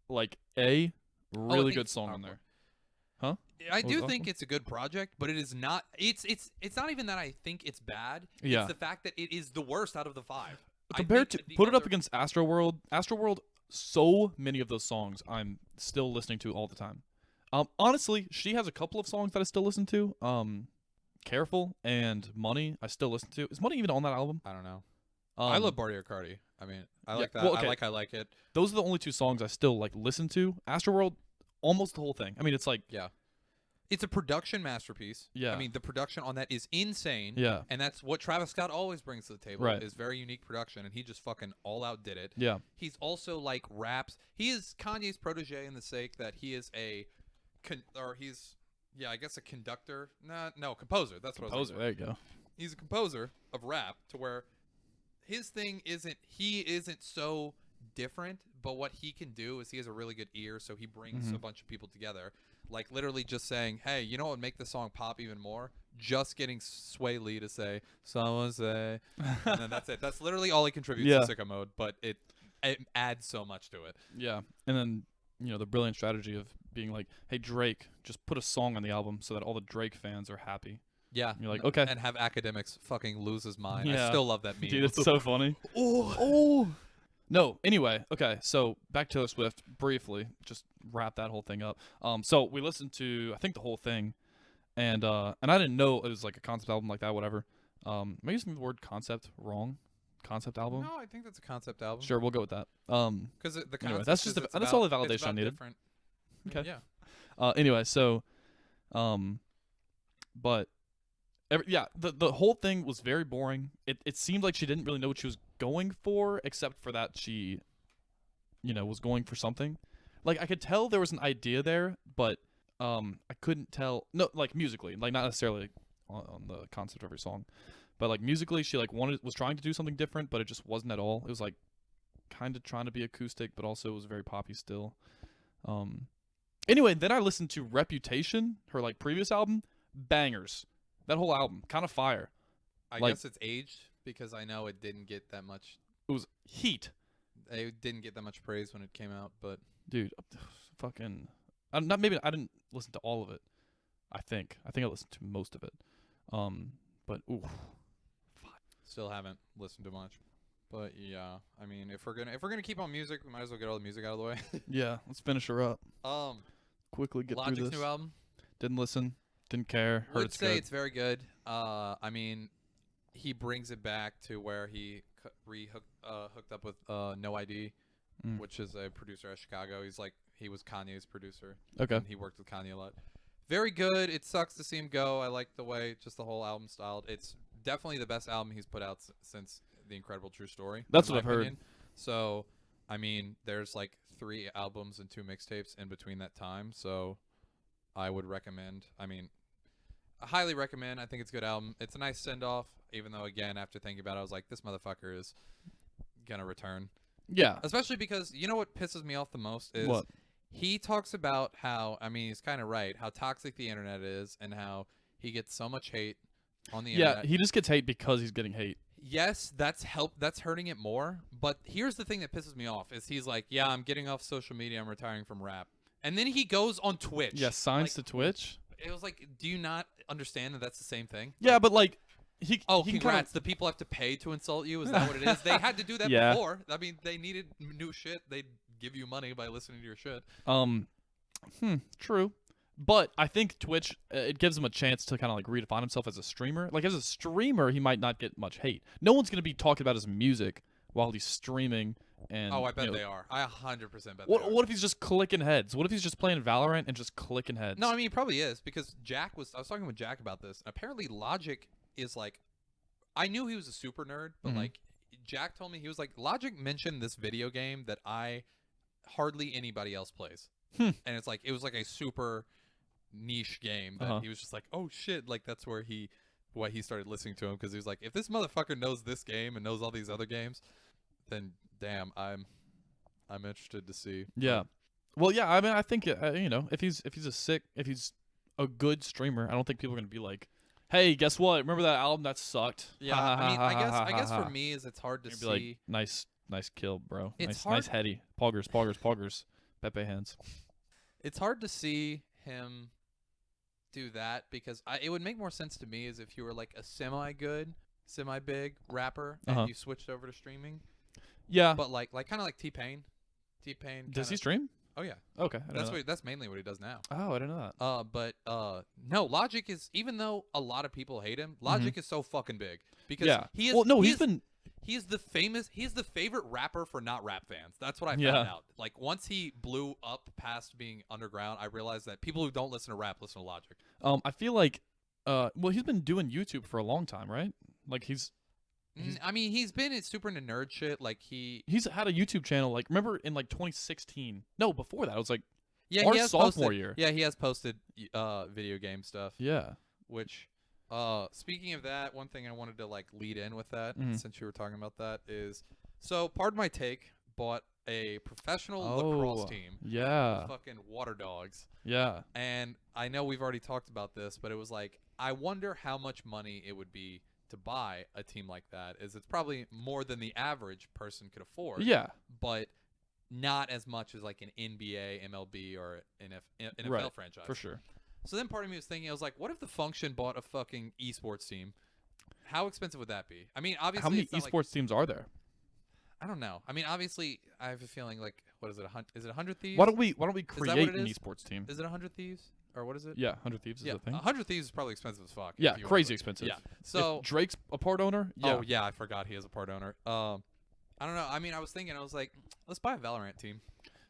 like a really good song on there. Huh? I do think it's a good project, but it is not. It's not even that I think it's bad. Yeah. It's the fact that it is the worst out of the 5. Compared to put it up against Astroworld. Astroworld, so many of those songs I'm still listening to all the time. Honestly, she has a couple of songs that I still listen to. Careful and Money, I still listen to. Is Money even on that album? I don't know. I love Barty Cardi. I mean, I like that. Well, okay. I like it. Those are the only 2 songs I still like listen to. Astroworld, almost the whole thing. I mean, it's like it's a production masterpiece. Yeah. I mean, the production on that is insane. Yeah. And that's what Travis Scott always brings to the table. Right. Is very unique production, and he just fucking all out did it. Yeah. He's also like raps. He is Kanye's protege in the sake that he is a, I guess a conductor. No, composer. That's what I was Composer. There you go. He's a composer of rap, to where his thing isn't so different, but what he can do is he has a really good ear, so he brings a bunch of people together. Like literally just saying, hey, you know what would make the song pop even more? Just getting Sway Lee to say, someone say, and then that's it. That's literally all he contributes to Sicko Mode, but it adds so much to it. Yeah. And then, the brilliant strategy of being like, hey, Drake, just put a song on the album so that all the Drake fans are happy. Yeah. And you're like, okay. And have Academics fucking lose his mind. Yeah. I still love that meme. Dude, it's so funny. Oh. No, anyway, okay, so back to Taylor Swift, briefly, just wrap that whole thing up. So we listened to, I think, the whole thing, and I didn't know it was like a concept album like that, whatever. Am I using the word concept wrong? Concept album? No, I think that's a concept album. Sure, we'll go with that. Because the concept anyway, that's just that's all the validation I needed. Different. Okay. Yeah. Anyway, so, but. The whole thing was very boring. It seemed like she didn't really know what she was going for, except for that she, was going for something. Like, I could tell there was an idea there, but I couldn't tell. No, like musically, like not necessarily on the concept of every song, but like musically, she like was trying to do something different, but it just wasn't at all. It was like kind of trying to be acoustic, but also it was very poppy still. Anyway, then I listened to Reputation, her like previous album, bangers. That whole album, kind of fire. I guess it's aged, because I know it didn't get that much. It was heat. It didn't get that much praise when it came out, but dude, fucking. I didn't listen to all of it. I think I listened to most of it. But ooh, still haven't listened to much. But yeah, I mean, if we're gonna keep on music, we might as well get all the music out of the way. Yeah, let's finish her up. Quickly get Logic's through this. new album. Didn't listen. Didn't care. Heard Would say good. It's very good. I mean, he brings it back to where he hooked up with No ID, which is a producer at Chicago. He was Kanye's producer. Okay. And he worked with Kanye a lot. Very good. It sucks to see him go. I like the way just the whole album styled. It's definitely the best album he's put out since The Incredible True Story. That's what I've heard. So, I mean, there's like 3 albums and 2 mixtapes in between that time. So, I would recommend. I mean, I highly recommend. I think it's a good album. It's a nice send-off, even though, again, after thinking about it, I was like, this motherfucker is going to return. Yeah. Especially because, you know what pisses me off the most is what? He talks about how, I mean, he's kind of right, how toxic the internet is and how he gets so much hate on the internet. Yeah, he just gets hate because he's getting hate. Yes, that's hurting it more. But here's the thing that pisses me off is he's like, yeah, I'm getting off social media. I'm retiring from rap. And then he goes on Twitch. Yeah, signs to Twitch. It was like, do you not understand that that's the same thing? Yeah, but like, congrats. The people have to pay to insult you? Is that what it is? They had to do that before. I mean, they needed new shit. They'd give you money by listening to your shit. True. But I think Twitch, it gives him a chance to kind of like redefine himself as a streamer. Like as a streamer, he might not get much hate. No one's going to be talking about his music while he's streaming. And I bet they are. I 100% bet they are. What if he's just clicking heads? What if he's just playing Valorant and just clicking heads? No, I mean, he probably is because I was talking with Jack about this. Apparently, Logic is like, I knew he was a super nerd, but like, Jack told me he was like, Logic mentioned this video game that hardly anybody else plays. And it's like, it was like a super niche game that he was just like, oh shit, like that's where he started listening to him, because he was like, if this motherfucker knows this game and knows all these other games, then damn, I'm interested to see. Yeah. Well, yeah. I mean, I think you know, if he's a good streamer, I don't think people are gonna be like, hey, guess what? Remember that album that sucked? Yeah. I mean, I guess for me is it's hard to see. Like, nice kill, bro. It's nice heady. Poggers. Pepe hands. It's hard to see him do that, because it would make more sense to me is if you were like a semi-big rapper and you switched over to streaming. Yeah. But like kind of like T-Pain. Does he stream? Oh yeah. Okay. That's mainly what he does now. Oh, I didn't know that. But no, Logic is, even though a lot of people hate him, Logic is so fucking big, because he is. Well, no, he's the favorite rapper for not rap fans. That's what I found out. Like once he blew up past being underground, I realized that people who don't listen to rap listen to Logic. I feel like well, he's been doing YouTube for a long time, right? Like I mean, he's been super into nerd shit. Like he's had a YouTube channel. Like remember in like 2016? No, before that, it was like our sophomore year. Yeah, he has posted video game stuff. Yeah. Which, speaking of that, one thing I wanted to like lead in with that, since you were talking about that, is so Pardon My Take bought a professional lacrosse team. Yeah. Fucking water dogs. Yeah. And I know we've already talked about this, but it was like, I wonder how much money it would be to buy a team like that. It's probably more than the average person could afford. Yeah. But not as much as like an NBA, MLB, or an NFL franchise. For sure. So then part of me was thinking, I was like, what if the Function bought a fucking eSports team? How expensive would that be? I mean, obviously, how many eSports teams are there? I don't know. I mean, obviously, I have a feeling like, what is it? Is it 100 Thieves? Why don't we create an eSports team? Is it 100 Thieves? Or what is it? Yeah, 100 Thieves is a thing. 100 Thieves is probably expensive as fuck. Yeah, crazy expensive. Yeah. So if Drake's a part owner? Yeah. Oh, yeah, I forgot he is a part owner. I don't know. I mean, I was thinking, I was like, let's buy a Valorant team.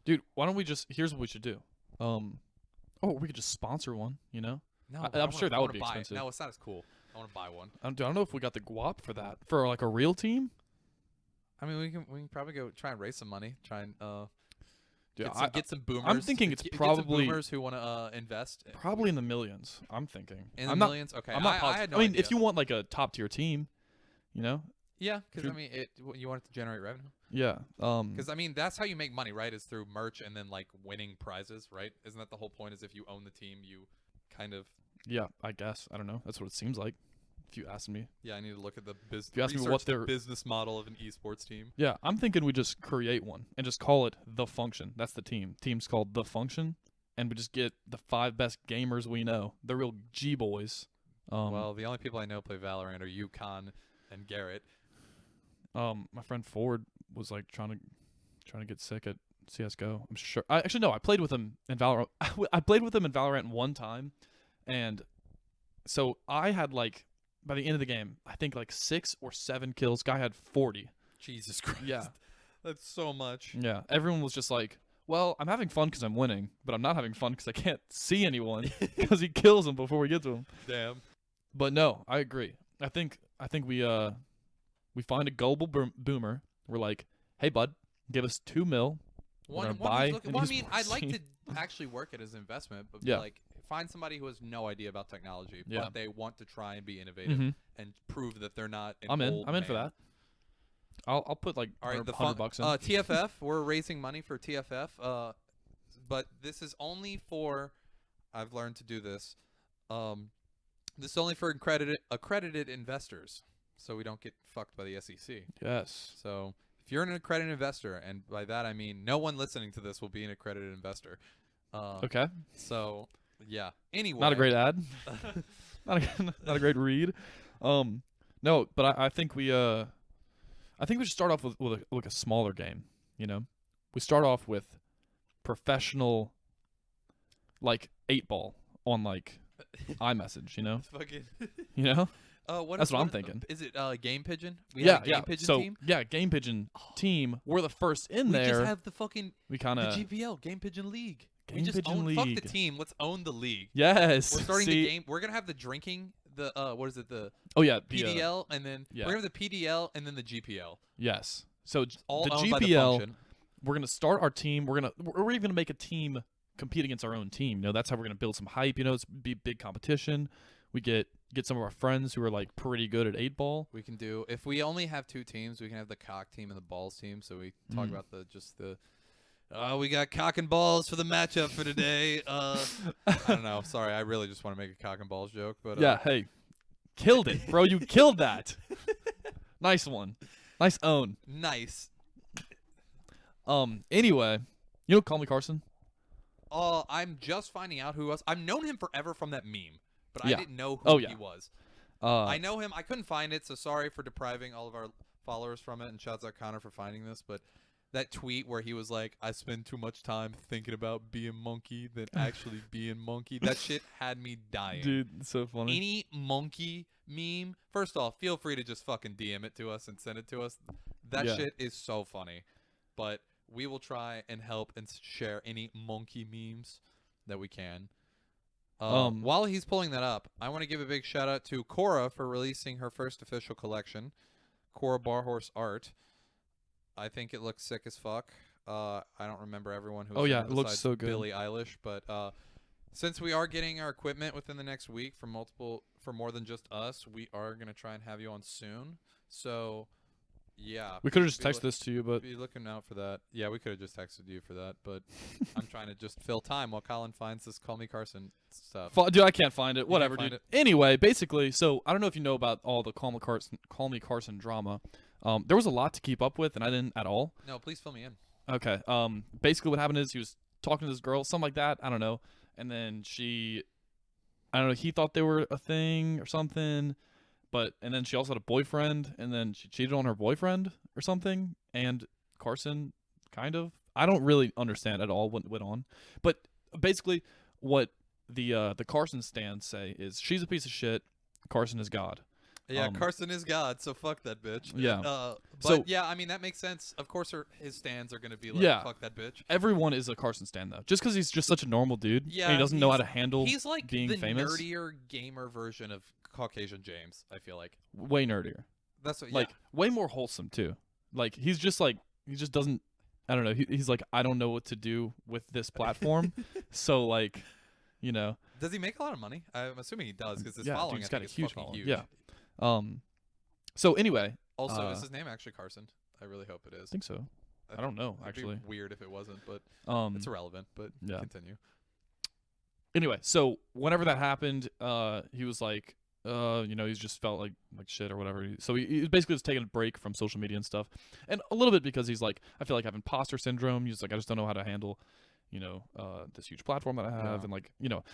Dude, why don't we here's what we should do. We could just sponsor one, you know? No, I'm sure that would be expensive. No, it's not as cool. I want to buy one. I don't know if we got the guap for that. For like a real team? I mean, we can probably go try and raise some money. Try and get some boomers. I'm thinking it's get probably some boomers who want to invest. Probably in the millions. I'm thinking. In the millions? Okay. I'm not positive. I had no idea. idea. If you want like a top tier team, you know? Yeah, because I mean, you want it to generate revenue. Yeah. Because I mean, that's how you make money, right? Is through merch and then like winning prizes, right? Isn't that the whole point? Is if you own the team, you kind of. Yeah, I guess. I don't know. That's what it seems like. If you ask me. Yeah, I need to look at the business. If you ask me what their business model of an esports team. Yeah, I'm thinking we just create one and just call it The Function. That's the team. Team's called The Function, and we just get the 5 best gamers we know. They're real G boys. Well, the only people I know play Valorant are Yukon and Garrett. My friend Ford was like trying to get sick at CS:GO. I'm sure. Actually no, I played with him in Valorant. I played with him in Valorant one time, and so I had like. By the end of the game, I think like 6 or 7 kills. Guy had 40. Jesus Christ. Yeah. That's so much. Yeah. Everyone was just like, well, I'm having fun because I'm winning, but I'm not having fun because I can't see anyone because he kills them before we get to him. Damn. But no, I agree. I think we find a gullible boomer. We're like, hey, bud, give us $2 million. I mean, I'd like to actually work it as an investment, but like, find somebody who has no idea about technology, but they want to try and be innovative and prove that they're not an old I'm in for that. I'll put like $100 in. TFF, we're raising money for TFF, but this is only for, I've learned to do this, this is only for accredited investors, so we don't get fucked by the SEC. Yes. So if you're an accredited investor, and by that I mean no one listening to this will be an accredited investor. Okay. So... Yeah. Anyway, not a great ad. not a great read. No, but I think we should start off with a smaller game. You know, we start off with professional, like 8-ball on like iMessage. You know, fucking. You know. That's what I'm thinking. Is it Game Pigeon? Game Pigeon team? Yeah, Game Pigeon team. We're the first in there. We just have the fucking the GPL Game Pigeon League. Game Pigeon League. Fuck the team. Let's own the league. Yes. We're starting the game. We're gonna have the drinking. What is it? PDL and then we're gonna have the PDL and then the GPL. Yes. So all the owned by GPL. the Function. We're gonna start our team. We're even gonna make a team compete against our own team. You know, that's how we're gonna build some hype. You know, it's be big competition. We get some of our friends who are like pretty good at 8-ball. We can do, if we only have 2 teams, we can have the cock team and the balls team. So we talk about we got cock and balls for the matchup for today. I don't know. Sorry, I really just want to make a cock and balls joke, but Yeah, hey, killed it, bro. You killed that. Nice one. Nice own. Nice. Anyway, you know Call Me Carson? I'm just finding out who he was. I've known him forever from that meme, but Yeah. I didn't know who he was. I know him. I couldn't find it, so sorry for depriving all of our followers from it, and shouts out Connor for finding this, but that tweet where he was like, I spend too much time thinking about being monkey than actually being monkey. That shit had me dying. Dude, it's so funny. Any monkey meme, first off, feel free to just fucking DM it to us and send it to us. That shit is so funny. But we will try and help and share any monkey memes that we can. While he's pulling that up, I want to give a big shout out to Cora for releasing her first official collection, Cora Barhorse Art. I think it looks sick as fuck. I don't remember everyone who. It looks so good. Billie Eilish, but since we are getting our equipment within the next week for more than just us, we are gonna try and have you on soon. So, yeah. We could have just texted this to you, but be looking out for that. Yeah, we could have just texted you for that, but I'm trying to just fill time while Colin finds this Call Me Carson stuff. Dude, I can't find it. Whatever, find dude. it? Anyway, basically, so I don't know if you know about all the Call Me Carson drama. There was a lot to keep up with, and I didn't at all. No, please fill me in. Okay. Basically, what happened is he was talking to this girl, something like that. I don't know. And then he thought they were a thing or something. And then she also had a boyfriend, and then she cheated on her boyfriend or something. And Carson, kind of. I don't really understand at all what went on. But basically, what the Carson stands say is she's a piece of shit. Carson is God. Yeah, Carson is God, so fuck that bitch. Yeah. But yeah, I mean, that makes sense. Of course, his stands are going to be like, fuck that bitch. Everyone is a Carson stan, though. Just because he's just such a normal dude. Yeah. And he doesn't know how to handle He's like being the famous. nerdier gamer version of Caucasian James, I feel like. Way nerdier. That's what, Like, way more wholesome, too. Like, he just doesn't, I don't know. He's like, I don't know what to do with this platform. So, like, you know. Does he make a lot of money? I'm assuming he does, because his dude, following he's I got think a is huge fucking following. huge. Yeah. So anyway. Also, is his name actually Carson? I really hope it is. I think so. I don't know, actually. It'd be weird if it wasn't, but it's irrelevant. But yeah. Continue. Anyway, so whenever that happened, he was like, he's just felt like shit or whatever. So he basically was taking a break from social media and stuff, and a little bit because he's like, I feel like I have imposter syndrome. He's like, I just don't know how to handle, this huge platform that I have, and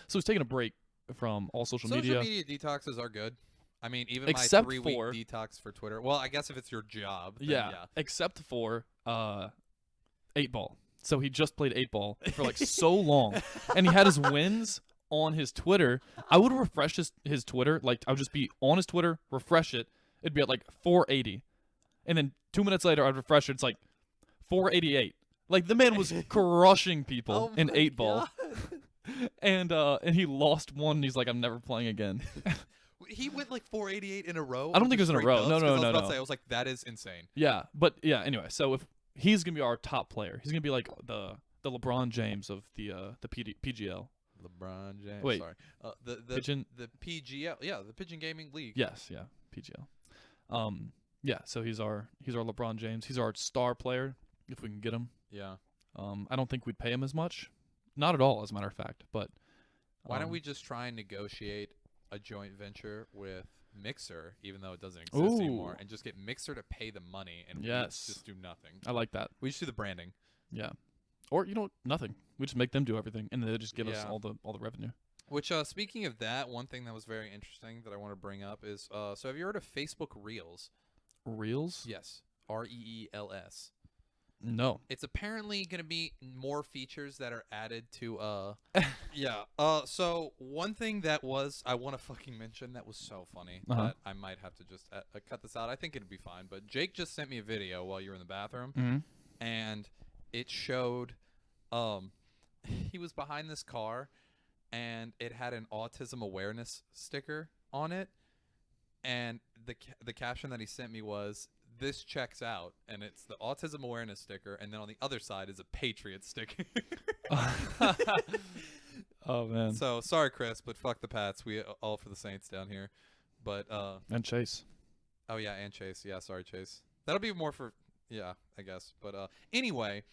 so he's taking a break from all social media. Social media detoxes are good. I mean, even Except my 3-week detox for Twitter. Well, I guess if it's your job. Then yeah. Except for 8-ball. So he just played 8-ball for like so long, and he had his wins on his Twitter. I would refresh his Twitter. Like, I would just be on his Twitter, refresh it. It'd be at like 480, and then 2 minutes later, I'd refresh it. It's like 488. Like, the man was crushing people in 8-ball, and he lost one. And he's like, I'm never playing again. He went like 488 in a row. I don't think it was in a row. No. I was like, that is insane. Yeah, but yeah. Anyway, so if he's gonna be our top player, he's gonna be like the LeBron James of the PGL. LeBron James. Wait, sorry. The PGL. Yeah, the Pigeon Gaming League. Yes, yeah, PGL. Yeah. So he's our LeBron James. He's our star player if we can get him. Yeah. I don't think we'd pay him as much. Not at all, as a matter of fact. But why don't we just try and negotiate a joint venture with Mixer, even though it doesn't exist anymore, and just get Mixer to pay the money, and we just do nothing. I like that. We just do the branding. Yeah. Or nothing. We just make them do everything, and they just give us all the revenue. Which, speaking of that, one thing that was very interesting that I want to bring up is, so have you heard of Facebook Reels? Reels? Yes. REELS. No. It's apparently going to be more features that are added to yeah. So one thing that I want to fucking mention that was so funny that I might have to just cut this out. I think it'd be fine, but Jake just sent me a video while you were in the bathroom, and it showed he was behind this car, and it had an autism awareness sticker on it, and the caption that he sent me was, this checks out, and it's the autism awareness sticker, and then on the other side is a Patriot sticker. Oh man. So sorry, Chris, but fuck the Pats. We all for the Saints down here. But And Chase. oh yeah, and Chase. Yeah, sorry, Chase. That'll be more for I guess. But anyway,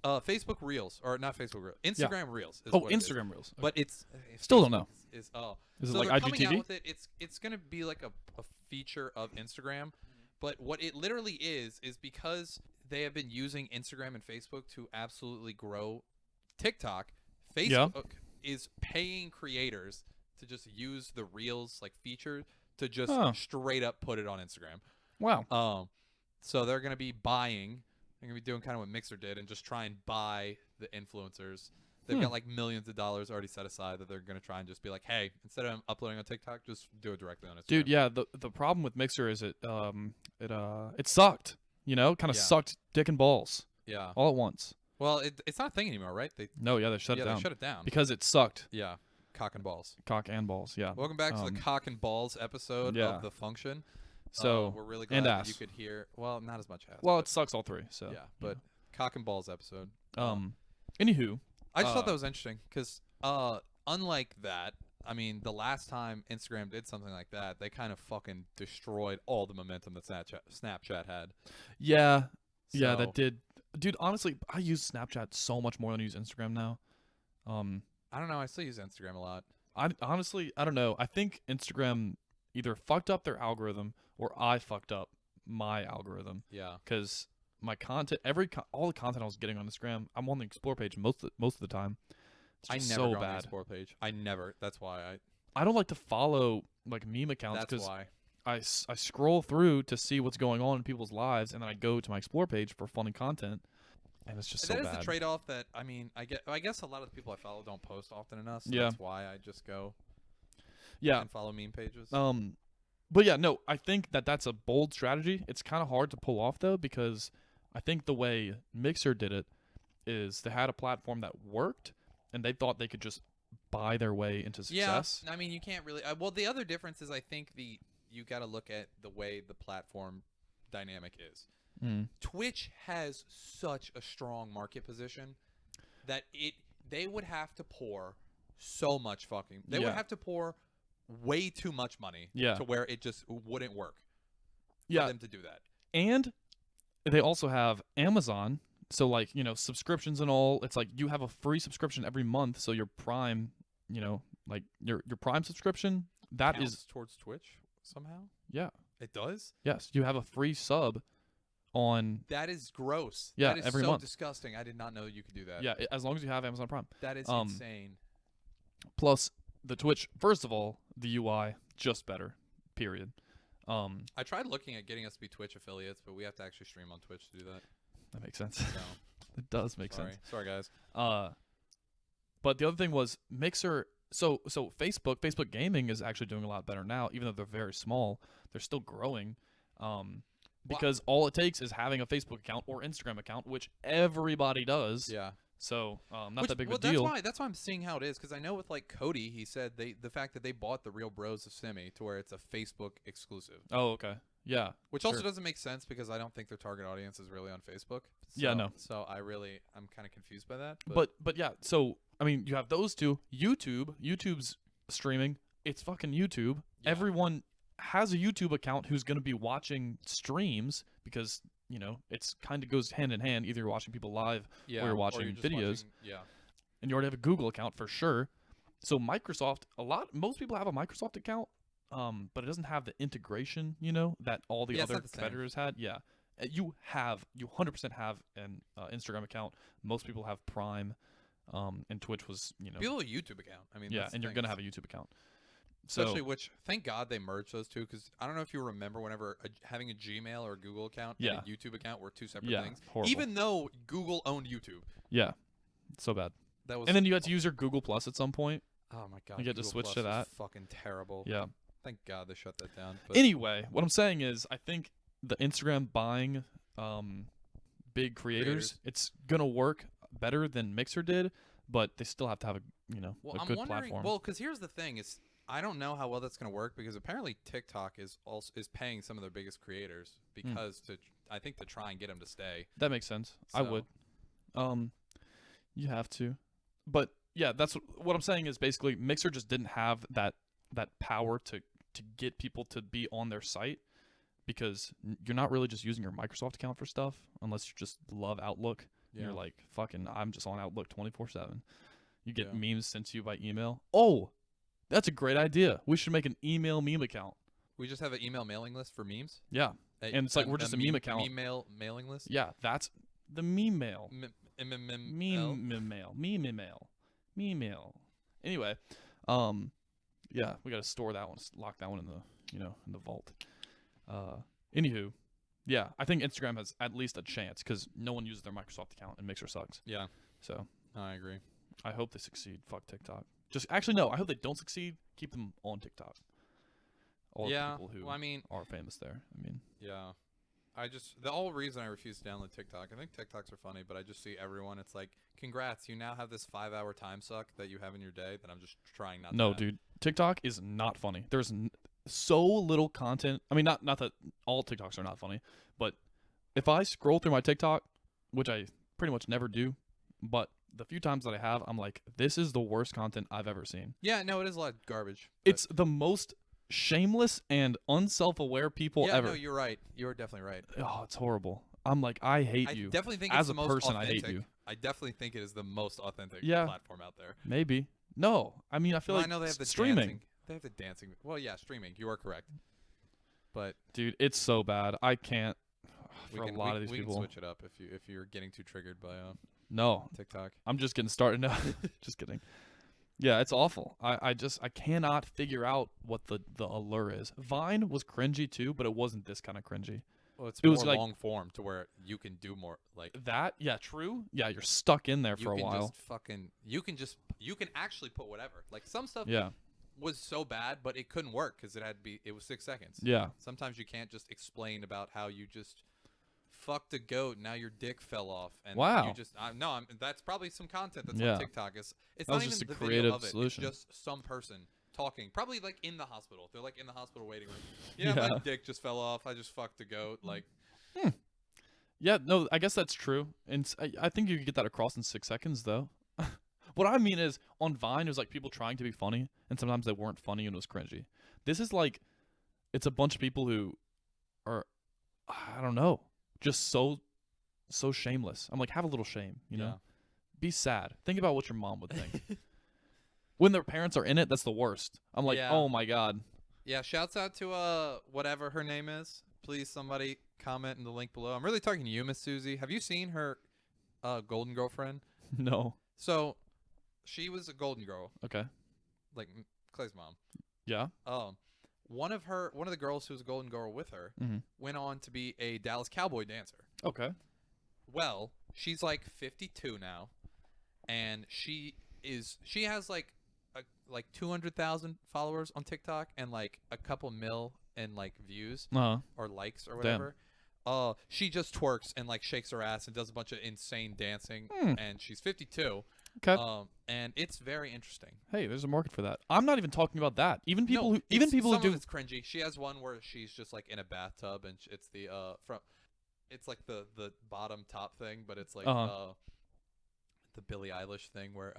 Facebook Reels, or not Facebook Reels, Instagram Reels. Is what it is. Instagram Reels. Okay. But it's Still don't know. Is Is it so like they're coming out IGTV? with it. It's gonna be like a feature of Instagram, but what it literally is because they have been using Instagram and Facebook to absolutely grow TikTok. Facebook is paying creators to just use the Reels like feature to just straight up put it on Instagram. Wow. So they're gonna be buying. They're gonna be doing kind of what Mixer did and just try and buy the influencers. They've got like millions of dollars already set aside that they're gonna try and just be like, hey, instead of uploading on TikTok, just do it directly on Instagram. Dude, yeah. The problem with Mixer is it sucked. You know, kind of sucked dick and balls. Yeah. All at once. Well, it's not a thing anymore, right? They shut it down. They shut it down Because it sucked. Yeah. Cock and balls. Cock and balls. Yeah. Welcome back to the cock and balls episode of the function. So we're really glad that you could hear. Well, not as much ass. Well, it sucks all three. So yeah, but cock and balls episode. Anywho, I just thought that was interesting because unlike that, I mean, the last time Instagram did something like that, they kind of fucking destroyed all the momentum that Snapchat had. Yeah. Yeah, that did. Dude, honestly, I use Snapchat so much more than I use Instagram now. I don't know. I still use Instagram a lot. I don't know. I think Instagram either fucked up their algorithm or I fucked up my algorithm. Yeah. Because my content, all the content I was getting on Instagram, I'm on the explore page most of the time. It's just I never so go on the bad. explore page. I never. That's why I don't like to follow like meme accounts That's because why. I scroll through to see what's going on in people's lives, and then I go to my explore page for funny content, and it's just so bad. That is the trade-off that, I mean, I guess a lot of the people I follow don't post often enough, so Yeah. that's why I just go Yeah. and follow meme pages. But yeah, no, I think that's a bold strategy. It's kind of hard to pull off, though, because I think the way Mixer did it is they had a platform that worked, and they thought they could just buy their way into success. Yeah, I mean, you can't really. Well, the other difference is I think you got to look at the way the platform dynamic is. Twitch has such a strong market position that they would have to pour so much fucking. They would have to pour way too much money to where it just wouldn't work for them to do that. And they also have Amazon. So, like, you know, subscriptions and all, it's like you have a free subscription every month. So your Prime, you know, like your Prime subscription, that Counts is towards Twitch somehow. Yeah. It does? Yes. You have a free sub on. That is gross. Yeah, that is every so month. Disgusting. I did not know you could do that. Yeah, as long as you have Amazon Prime. That is insane. Plus, the Twitch, first of all, the UI, just better, period. I tried looking at getting us to be Twitch affiliates, but we have to actually stream on Twitch to do that. That makes sense. So, it does make sense. Sorry, guys. But the other thing was Mixer. So Facebook Gaming is actually doing a lot better now, even though they're very small. They're still growing, because all it takes is having a Facebook account or Instagram account, which everybody does. Yeah. So not that big of a deal. That's why I'm seeing how it is, because I know with like Cody, he said the fact that they bought the Real Bros of Simi to where it's a Facebook exclusive. Oh, okay. Yeah. Which also doesn't make sense because I don't think their target audience is really on Facebook. So, yeah, no. So I'm kind of confused by that. But yeah, so I mean, you have those two. YouTube's streaming. It's fucking YouTube. Yeah. Everyone has a YouTube account who's going to be watching streams because, you know, it's kind of goes hand in hand. Either you're watching people live or you're watching videos. And you already have a Google account for sure. So Microsoft, most people have a Microsoft account. But it doesn't have the integration, you know, that all the other competitors had. Yeah, you 100% have an Instagram account. Most people have Prime, and Twitch was, you know, people have a YouTube account. I mean, yeah, and you're gonna have a YouTube account. Especially, which thank God they merged those two, because I don't know if you remember whenever having a Gmail or a Google account and a YouTube account were two separate things. Horrible. Even though Google owned YouTube. Yeah, so bad. That was. And then you had to use your Google Plus at some point. Oh my God! You get to switch to that. Fucking terrible. Yeah. Thank God they shut that down. But anyway, what I'm saying is I think the Instagram buying big creators, it's going to work better than Mixer did, but they still have to have a good platform. Well, because here's the thing is I don't know how well that's going to work because apparently TikTok is paying some of their biggest creators because I think to try and get them to stay. That makes sense. I So- would. You have to. But yeah, that's what I'm saying is basically Mixer just didn't have that power to get people to be on their site because you're not really just using your Microsoft account for stuff unless you just love Outlook. Yeah. You're like, fucking, I'm just on Outlook 24/7. You get Yeah. memes sent to you by email. Oh, that's a great idea. We should make an email meme account. We just have an email mailing list for memes. Yeah. And it's like we're just a meme account. Email mailing list. Yeah, that's the meme mail. Meme mail. Anyway, yeah, we got to store that one, lock that one in the vault. Anywho, yeah, I think Instagram has at least a chance because no one uses their Microsoft account and Mixer sucks. Yeah, So I agree. I hope they succeed. Fuck TikTok. Actually no, I hope they don't succeed. Keep them on TikTok. All the people who are famous there. I mean, yeah. The whole reason I refuse to download TikTok, I think TikToks are funny, but I just see everyone, it's like, congrats, you now have this 5-hour time suck that you have in your day that I'm just trying not to no, have. dude, TikTok is not funny. There's so little content. I mean, not that all TikToks are not funny, but if I scroll through my TikTok, which I pretty much never do, but the few times that I have, I'm like, this is the worst content I've ever seen. Yeah, no, it is a lot of garbage. But It's the most shameless and unself-aware people yeah, ever. no, you're right. You're definitely right. Oh, it's horrible. I'm like, I hate I you. definitely think As it's a the most person, I authentic. hate you. I definitely think it is the most authentic Yeah. platform out there. Maybe. No, I mean, I feel Well, like I know they have the streaming. dancing. They have the dancing. Well, yeah, streaming. You are correct. But Dude, it's so bad. I can't. we For can, a lot we, of these we people. can switch it up if you're getting too triggered by No, TikTok. I'm just getting started now. Just kidding. Yeah, it's awful. I cannot figure out what the allure is. Vine was cringy too, but it wasn't this kind of cringy. Well, it's It more was like- long form to where you can do more. Like That, yeah, true. Yeah, you're stuck in there you for a can while. just fucking. You can actually put whatever. Like some stuff Yeah, was so bad, but it couldn't work because it was 6 seconds. yeah, Sometimes you can't just explain about how you just fucked a goat and now your dick fell off. And Wow. You just that's probably some content that's Yeah. on TikTok. It's That not was even just a the creative video of it. solution. It's just some person talking, probably like in the hospital. They're like in the hospital waiting room. Yeah, my Yeah. dick just fell off. I just fucked a goat. Like yeah. No, I guess that's true, and I think you could get that across in 6 seconds, though. What I mean is, on Vine, it was like people trying to be funny, and sometimes they weren't funny and it was cringy. This is like, it's a bunch of people who are, I don't know, just so shameless. I'm like, have a little shame, you know? Yeah. Be sad. Think about what your mom would think. When their parents are in it, that's the worst. I'm like, Yeah. oh my God. Yeah, shouts out to whatever her name is. Please, somebody comment in the link below. I'm really talking to you, Miss Susie. Have you seen her golden girlfriend? No. So, she was a golden girl, Okay. like Clay's mom. Yeah. One of the girls who was a golden girl with her Mm-hmm. went on to be a Dallas Cowboy dancer. Okay. Well, she's like 52 now, and she has like 200,000 followers on TikTok and like a couple mil in like views Uh-huh. or likes or whatever. She just twerks and like shakes her ass and does a bunch of insane dancing, and she's 52. Okay. And it's very interesting. Hey, there's a market for that. I'm not even talking about that. Even people No, who some of do it's cringy. She has one where she's just like in a bathtub and it's the it's like the bottom top thing, but it's like the Billie Eilish thing where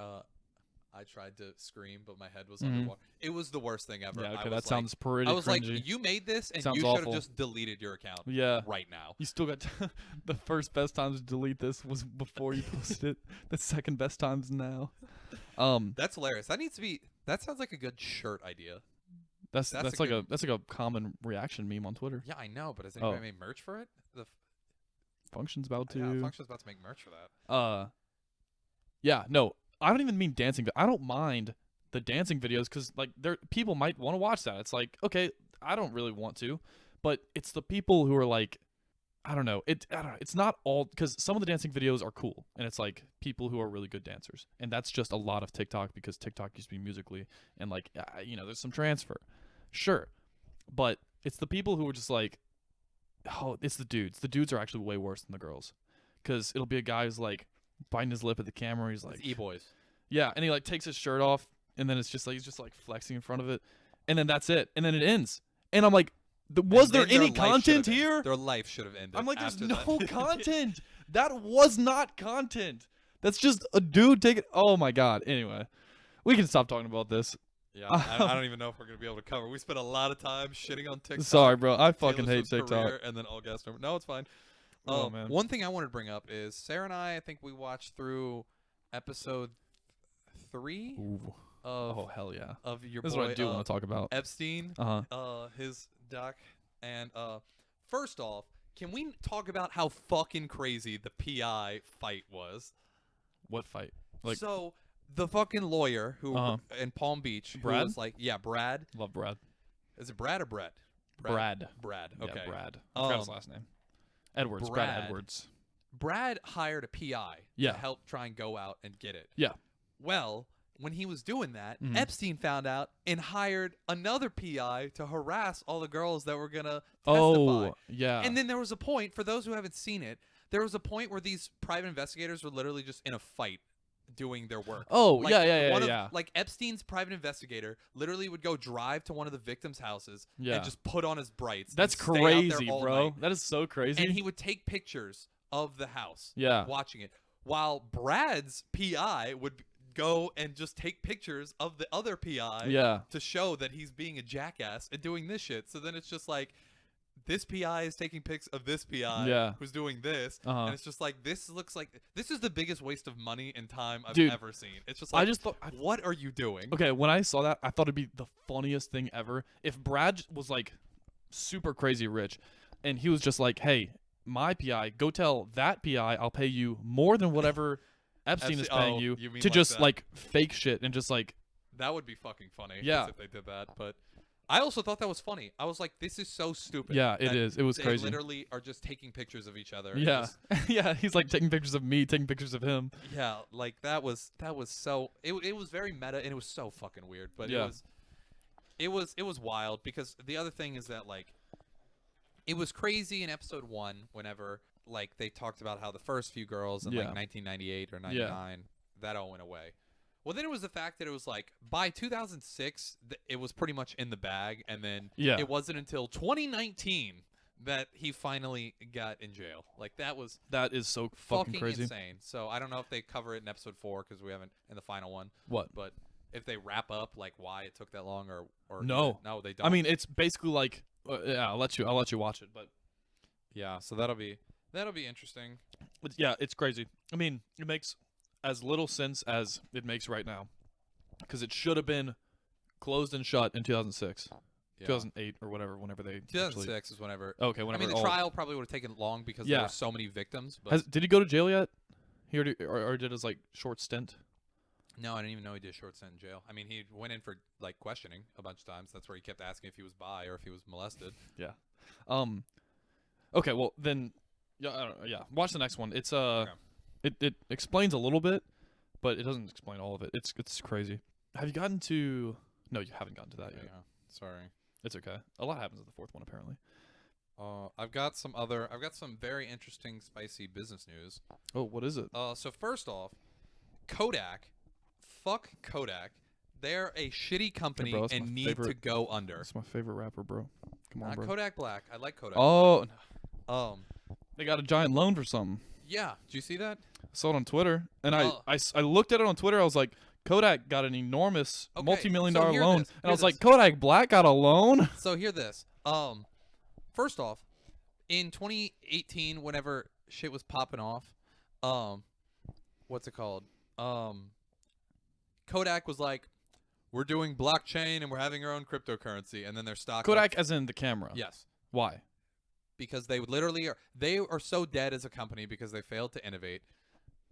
I tried to scream but my head was underwater. It was the worst thing ever. Yeah, okay, I was that sounds pretty I was cringy. like, you made this and Sounds you should have awful. just deleted your account Yeah. right now. You still got the first best times to delete this was before you posted it. The second best times now. That's hilarious. That sounds like a good shirt idea. That's that's like a a good- common reaction meme on Twitter. Yeah, I know, but has anybody Oh. made merch for it? Function's about to. Yeah, Function's about to make merch for that. Yeah, no, I don't even mean dancing. I don't mind the dancing videos because like people might want to watch that. It's like, okay, I don't really want to, but it's the people who are like, I don't know. It's not all because some of the dancing videos are cool, and it's like people who are really good dancers, and that's just a lot of TikTok because TikTok used to be Musically, and like there's some transfer, sure, but it's the people who are just like, oh, it's the dudes. The dudes are actually way worse than the girls, because it'll be a guy who's like biting his lip at the camera. He's like, It's e-boys. yeah, and he like takes his shirt off and then it's just like he's just like flexing in front of it, and then that's it, and then it ends, and I'm like, was there any content here? Their life should have ended. I'm like, there's after no that. content. That was not content. That's just a dude taking. Oh my god. Anyway, we can stop talking about this. Yeah, I don't even know if we're gonna be able to cover. We spent a lot of time shitting on TikTok. Sorry, bro. I fucking Taylor hate Swift's TikTok. career, and then all guest number. No, it's fine. Oh man. One thing I wanted to bring up is Sarah and I think we watched through episode 3 Ooh. of Oh hell yeah. of your This is boy what I do want to talk about. Epstein, his doc, and first off, can we talk about how fucking crazy the PI fight was? What fight? Like, so the fucking lawyer who in Palm Beach, who Brad? was like, yeah, Brad. love Brad. Is it Brad or Brett? Brad. Brad. Okay. Yeah, Brad. I forgot his last name. Edwards. Brad Edwards. Brad hired a PI Yeah. to help try and go out and get it. Yeah. Well, when he was doing that, Epstein found out and hired another PI to harass all the girls that were going to testify. Oh, yeah. And then there was a point, for those who haven't seen it, there was a point where these private investigators were literally just in a fight doing their work. Oh, Like, yeah. Like Epstein's private investigator literally would go drive to one of the victims' houses Yeah. and just put on his brights. That's and stay out there crazy, all bro. night. That is so crazy. And he would take pictures of the house. Yeah. Watching it. While Brad's PI would go and just take pictures of the other PI Yeah. to show that he's being a jackass and doing this shit. So then it's just like, this PI is taking pics of this PI Yeah. who's doing this, and it's just like, this looks like, this is the biggest waste of money and time I've Dude, ever seen. It's just like, I just thought, what are you doing? okay, when I saw that, I thought it'd be the funniest thing ever if Brad was like super crazy rich, and he was just like, "Hey, my PI, go tell that PI I'll pay you more than whatever Epstein is paying you mean to like just that? like fake shit and just like." That would be fucking funny. Yeah. If they did that, but I also thought that was funny. I was like, this is so stupid. Yeah, it that is. It was they crazy. Literally are just taking pictures of each other. and Yeah, just- yeah. He's like taking pictures of me, taking pictures of him. yeah. Like that was so. It was very meta and it was so fucking weird. But Yeah. it was wild because the other thing is that like, it was crazy in episode 1 whenever like they talked about how the first few girls in like 1998 or 99 that all went away. Well, then it was the fact that it was like by 2006 it was pretty much in the bag, and then it wasn't until 2019 that he finally got in jail. Like that is so fucking crazy. insane. So I don't know if they cover it in episode 4 because we haven't in the final one. What? But if they wrap up like why it took that long or No, no, they don't. I mean, it's basically like yeah. I'll let you watch it, but yeah. So that'll be interesting. yeah, it's crazy. I mean, it makes as little sense as it makes right now, because it should have been closed and shut in 2006, 2008 or whenever they. 2006 is whenever. Okay, whenever. I mean, the trial probably would have taken long because there were so many victims. But did he go to jail yet? He already, or did his like short stint? No, I didn't even know he did a short stint in jail. I mean, he went in for like questioning a bunch of times. That's where he kept asking if he was bi or if he was molested. Yeah. Okay, well then, yeah, I don't know, yeah. Watch the next one. It's Okay. It explains a little bit, but it doesn't explain all of it. It's crazy. Have you gotten to? No, you haven't gotten to that yet. Yeah, sorry. It's okay. A lot happens at the fourth one apparently. I've got some very interesting, spicy business news. Oh, what is it? So first off, Kodak, fuck Kodak. They're a shitty company Hey, bro, and need to go under. That's my favorite rapper, bro. Come on, bro. Kodak Black. I like Kodak. Oh, Black. they got a giant loan for something. Yeah. Did you see that? I saw it on Twitter, and I looked at it on Twitter. I was like, Kodak got an enormous multi-million-dollar loan, and I was like, Kodak Black got a loan. So hear this. First off, in 2018, whenever shit was popping off, what's it called? Kodak was like, we're doing blockchain and we're having our own cryptocurrency, and then their stock. Kodak, as in the camera. Yes. Why? Because they would literally they are so dead as a company because they failed to innovate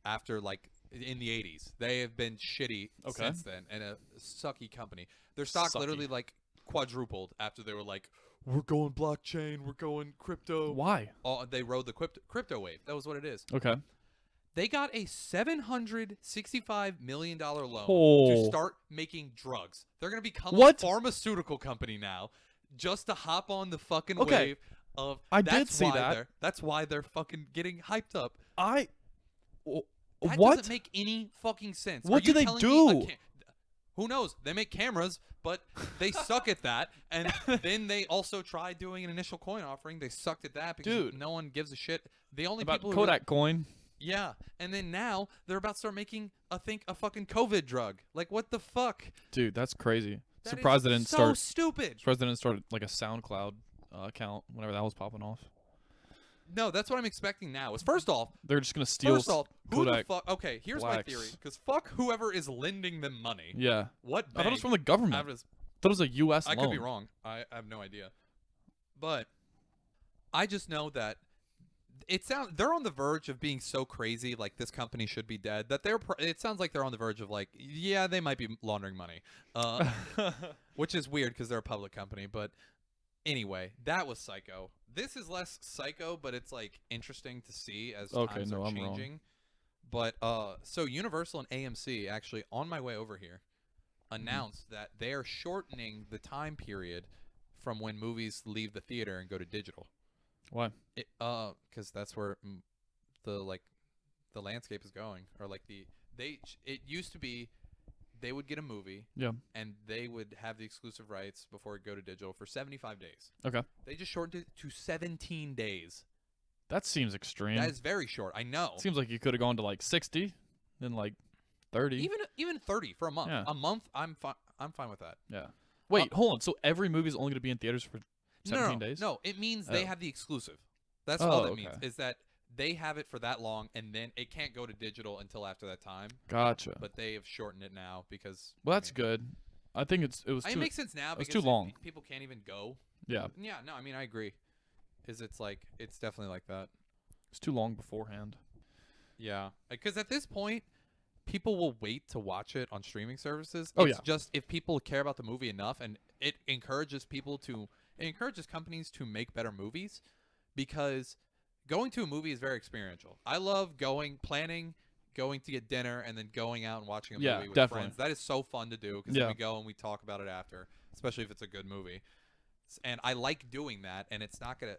after like in the 80s. They have been shitty since then and a sucky company. Their stock literally like quadrupled after they were like, we're going blockchain, we're going crypto. Why? They rode the crypto wave. That was what it is. Okay. They got a $765 million loan to start making drugs. They're going to become a pharmaceutical company now just to hop on the fucking wave of I did see that. That's why they're fucking getting hyped up. That doesn't make any fucking sense. What do they do? Who knows? They make cameras, but they suck at that. And then they also tried doing an initial coin offering. They sucked at that because no one gives a shit. The only About people Kodak coin. Yeah, and then now they're about to start making, I think, a fucking COVID drug. Like, what the fuck? Dude, that's crazy. That Surprised they is didn't so start. stupid. Surprised they didn't start like a SoundCloud account whenever that was popping off. No, that's what I'm expecting now. Is first off, They're just gonna steal. who Kodak the fuck? Okay, here's blacks. my theory. Because fuck whoever is lending them money. Yeah. What? I thought it was bank? from the government. I thought it was a U.S. I loan. could be wrong. I have no idea. But I just know that they're on the verge of being so crazy, like this company should be dead, that it sounds like they're on the verge of like, yeah, they might be laundering money. Which is weird because they're a public company, but anyway, that was psycho. This is less psycho, but it's like interesting to see as times are changing. But so Universal and AMC actually on my way over here announced that they are shortening the time period from when movies leave the theater and go to digital. Why? Because that's where the landscape is going, or like it used to be they would get a movie, and they would have the exclusive rights before it go to digital for 75 days. Okay. They just shortened it to 17 days. That seems extreme. That is very short. I know. Seems like you could have gone to like 60, then like 30. Even 30 for a month. Yeah. A month, I'm fine with that. Yeah. Wait, hold on. So every movie is only going to be in theaters for 17 days? No, it means they have the exclusive. That's all that means, is that they have it for that long, and then it can't go to digital until after that time. Gotcha. But they have shortened it now because... Well, that's good. I think it makes sense now because too long. People can't even go. Yeah. Yeah, no, I mean, I agree. It's definitely like that. It's too long beforehand. Yeah. Because at this point, people will wait to watch it on streaming services. It's just if people care about the movie enough, and it encourages companies to make better movies, because going to a movie is very experiential. I love going to get dinner, and then going out and watching a movie with friends. That is so fun to do, because then we go and we talk about it after, especially if it's a good movie. And I like doing that, and it's not gonna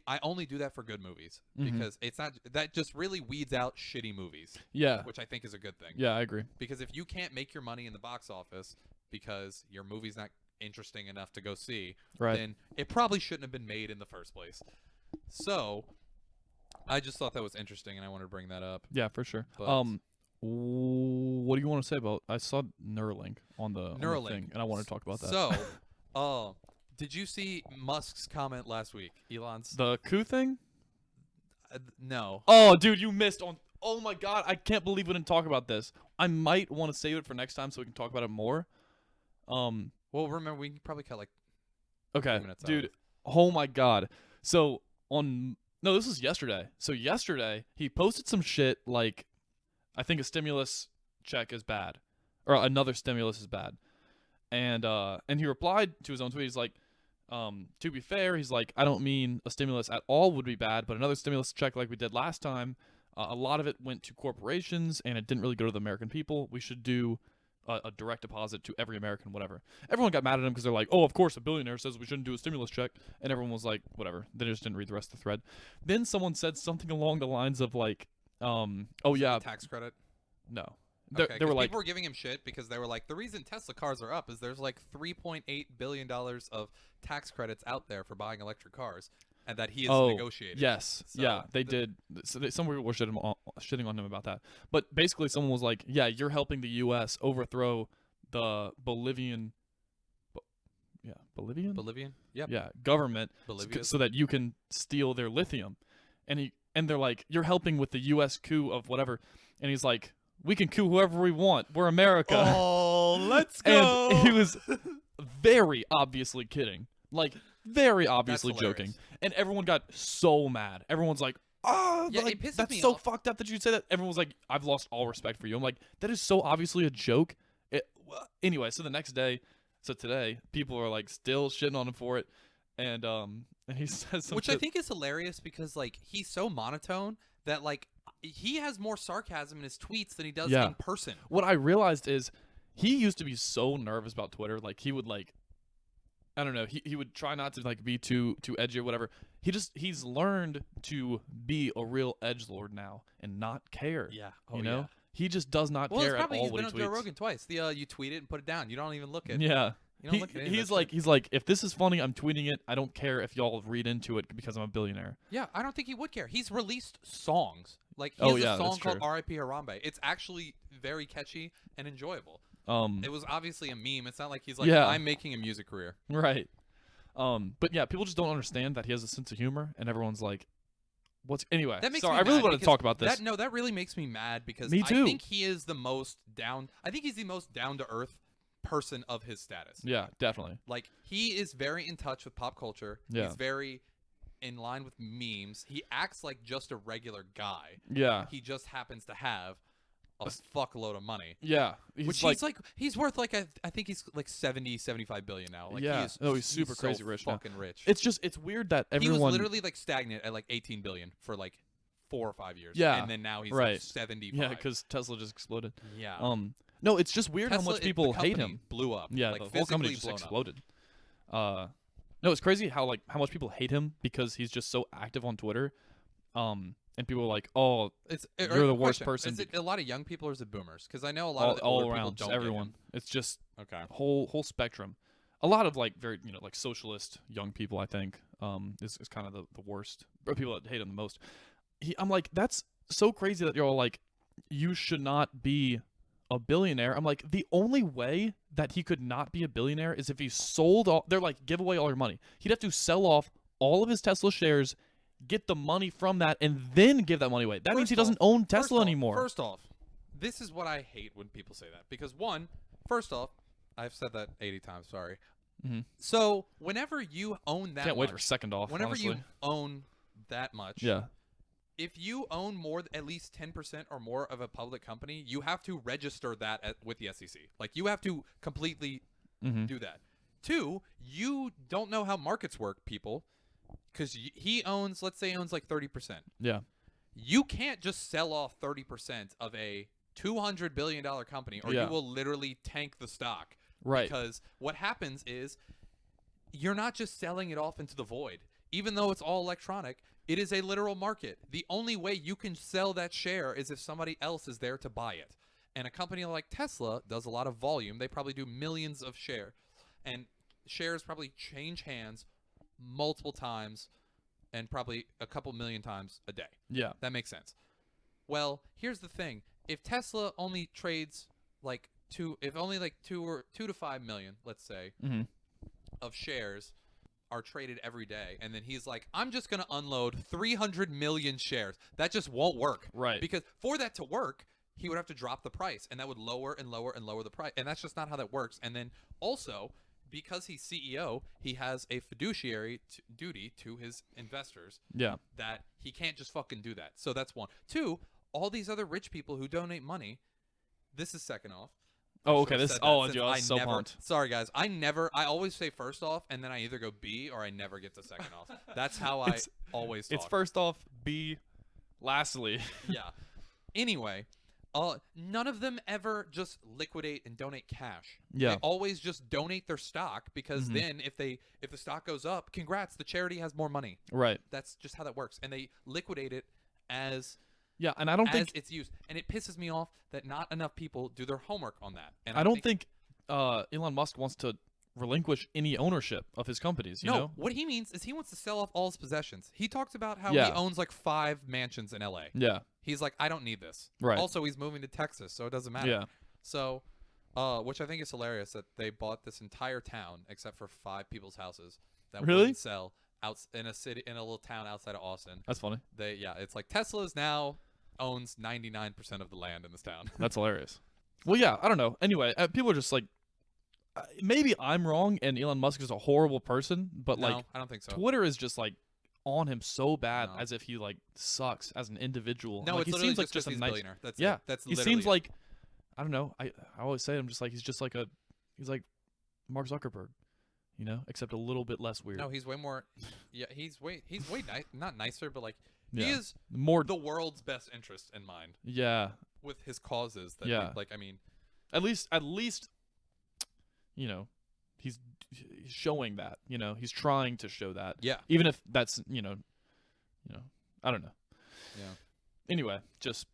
I only do that for good movies, because it's not that just really weeds out shitty movies. Yeah. Which I think is a good thing. Yeah, I agree. Because if you can't make your money in the box office because your movie's not interesting enough to go see, then it probably shouldn't have been made in the first place. So I just thought that was interesting, and I wanted to bring that up. Yeah, for sure. But, what do you want to say about? I saw Neuralink on the thing, and I want to talk about that. So, did you see Musk's comment last week? Elon's the coup thing? No. Oh, dude, you missed on. Oh my God, I can't believe we didn't talk about this. I might want to save it for next time so we can talk about it more. Well, remember, we can probably cut like. Okay, minutes dude. out. Oh my God. So this was yesterday. So yesterday he posted some shit like, I think a stimulus check is bad, or another stimulus is bad, and he replied to his own tweet. He's like, to be fair, he's like, I don't mean a stimulus at all would be bad, but another stimulus check like we did last time, a lot of it went to corporations and it didn't really go to the American people. We should do a direct deposit to every American, whatever. Everyone got mad at him because they're like, oh, of course, a billionaire says we shouldn't do a stimulus check. And everyone was like, whatever. They just didn't read the rest of the thread. Then someone said something along the lines of like, tax credit? No. They were like, people were giving him shit because they were like, the reason Tesla cars are up is there's like $3.8 billion of tax credits out there for buying electric cars, and that he is negotiating. Yes. So yeah, they did. So some people were shitting on him about that. But basically someone was like, yeah, you're helping the U.S. overthrow the Bolivian? Yep. Yeah, government so that you can steal their lithium. And they're like, you're helping with the U.S. coup of whatever. And he's like, we can coup whoever we want. We're America. Oh, let's go. And he was very obviously kidding. Like, very obviously joking. And everyone got so mad. Everyone's like, yeah, it pisses that's me so off. fucked up that you'd say that. Everyone was like, I've lost all respect for you. I'm like, that is so obviously a joke. Anyway, so the next day, so today, people are like still shitting on him for it. And he says something. Which I think is hilarious because like he's so monotone that like he has more sarcasm in his tweets than he does in person. What I realized is he used to be so nervous about Twitter. Like he would like, I don't know, he would try not to like be too edgy or whatever. He's learned to be a real edgelord now and not care. Yeah. You know? He just does not Well, it's care at probably all he's what been he on Joe tweets. Rogan twice. You tweet it and put it down. You don't even look at. Yeah. You don't look at it. He's like, if this is funny, I'm tweeting it. I don't care if y'all read into it because I'm a billionaire. Yeah, I don't think he would care. He's released songs. Like he Oh, has yeah, a song that's called true. R.I.P. Harambe. It's actually very catchy and enjoyable. It was obviously a meme. It's not like he's like, Yeah. I'm making a music career. Right. But yeah, people just don't understand that he has a sense of humor, and everyone's like, "What's anyway?" That makes Sorry, me I really mad wanted to because talk about this. That really makes me mad because Me too. I think he is the most down. I think he's the most down to earth person of his status. Yeah, definitely. Like he is very in touch with pop culture. Yeah. He's very in line with memes. He acts like just a regular guy. Yeah. He just happens to have a fuckload of money. Yeah. Which he's worth like I think he's like 75 billion now. Like Yeah. he's super so crazy rich now. fucking rich. It's weird that everyone. He was literally like stagnant at like 18 billion for like 4 or 5 years. Yeah, and then now he's right. like 75. Yeah, because Tesla just exploded. Yeah. No, it's just weird Tesla, how much people the hate company him. blew up. Yeah, like the whole company physically just blown up. exploded. No, it's crazy how much people hate him because he's just so active on Twitter. And people are like, "Oh, you're the worst person." Is it a lot of young people or is it boomers? Because I know a lot of the all older around, people don't just everyone. Get him. It's just Okay. whole spectrum. A lot of like very like socialist young people, I think, is kind of the worst, or people that hate him the most. I'm like, that's so crazy that you're all like, you should not be a billionaire. I'm like, the only way that he could not be a billionaire is if he sold all. They're like, give away all your money. He'd have to sell off all of his Tesla shares, get the money from that, and then give that money away. That means he doesn't own Tesla anymore. First off, this is what I hate when people say that. Because first off, I've said that 80 times, sorry. Mm-hmm. So whenever you own that Can't wait much, for second off, whenever honestly. you own that much, Yeah. if you own more at least 10% or more of a public company, you have to register that with the SEC. Like you have to completely do that. 2, you don't know how markets work, people. Because he owns, let's say he owns like 30%. Yeah. You can't just sell off 30% of a $200 billion company or Yeah. you will literally tank the stock. Right. Because what happens is you're not just selling it off into the void. Even though it's all electronic, it is a literal market. The only way you can sell that share is if somebody else is there to buy it. And a company like Tesla does a lot of volume. They probably do millions of shares. And shares probably change hands multiple times and probably a couple million times a day. Yeah. That makes sense. Well, here's the thing. If Tesla only trades like two to 5 million, let's say, of shares are traded every day, and then he's like, I'm just going to unload 300 million shares. That just won't work. Right. Because for that to work, he would have to drop the price, and that would lower and lower and lower the price. And that's just not how that works. And then also, because he's CEO, he has a fiduciary duty to his investors. Yeah. That he can't just fucking do that. So that's 1. 2, all these other rich people who donate money. This is second off. Oh, okay. Dude, I was so pumped. Sorry, guys. I always say first off, and then I either go B or I never get to second off. That's how I always talk. It's first off, B, lastly. Yeah. Anyway, none of them ever just liquidate and donate cash. Yeah. They always just donate their stock because then if the stock goes up, congrats, the charity has more money. Right. That's just how that works. And they liquidate it as and I don't think it's used. And it pisses me off that not enough people do their homework on that. And I don't think Elon Musk wants to relinquish any ownership of his companies, you know? What he means is he wants to sell off all his possessions. He talks about how Yeah. he owns like 5 mansions in LA. Yeah. He's like, I don't need this. Right. Also, he's moving to Texas, so it doesn't matter. Yeah. So, which I think is hilarious that they bought this entire town except for 5 people's houses that Really? wouldn't sell out in a little town outside of Austin. That's funny. It's like Tesla's now owns 99% of the land in this town. That's hilarious. Well, yeah, I don't know. Anyway, people are just like, maybe I'm wrong and Elon Musk is a horrible person, but No, like I don't think so. Twitter is just like on him so bad No. as if he like sucks as an individual. No, like, it's he literally seems like just a he's nice billionaire. That's yeah. it. That's he literally seems it. like I don't know. I always say I'm just like he's like Mark Zuckerberg, you know, except a little bit less weird. No, he's way more. Yeah, he's way not nicer, but like Yeah. he is more the world's best interest in mind yeah. with his causes. That Yeah. like I mean, At least, you know, he's showing that. You know, he's trying to show that. yeah, Even if that's you know, I don't know. yeah. Anyway, just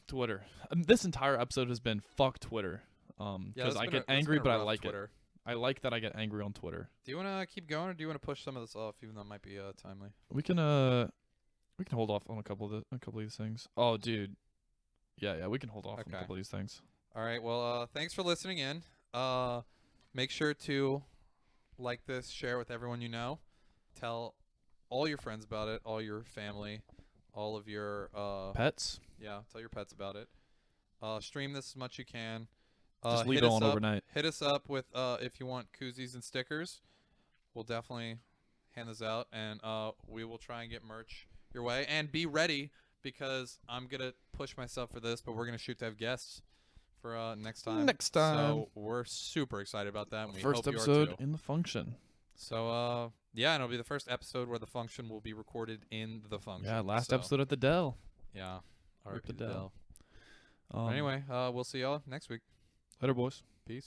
Twitter. This entire episode has been fuck Twitter. Because I get angry, but I like Twitter. It. I like that I get angry on Twitter. Do you want to keep going, or do you want to push some of this off, even though it might be timely? We can hold off on a couple of these things. Oh, dude. Yeah, we can hold off on a couple of these things. All right. Well, thanks for listening in. Make sure to like this, share with everyone you know, tell all your friends about it, all your family, all of your pets. Yeah, tell your pets about it. Stream this as much as you can. Just leave it on overnight. Hit us up with if you want koozies and stickers. We'll definitely hand those out, and we will try and get merch your way. And be ready, because I'm gonna push myself for this, but we're gonna shoot to have guests for next time. So we're super excited about that. And we first hope episode you are too. In the function. So yeah, and it'll be the first episode where the function will be recorded in the function. Yeah, last episode at the Dell. Yeah, RIP the Dell. Anyway, we'll see y'all next week. Later, boys.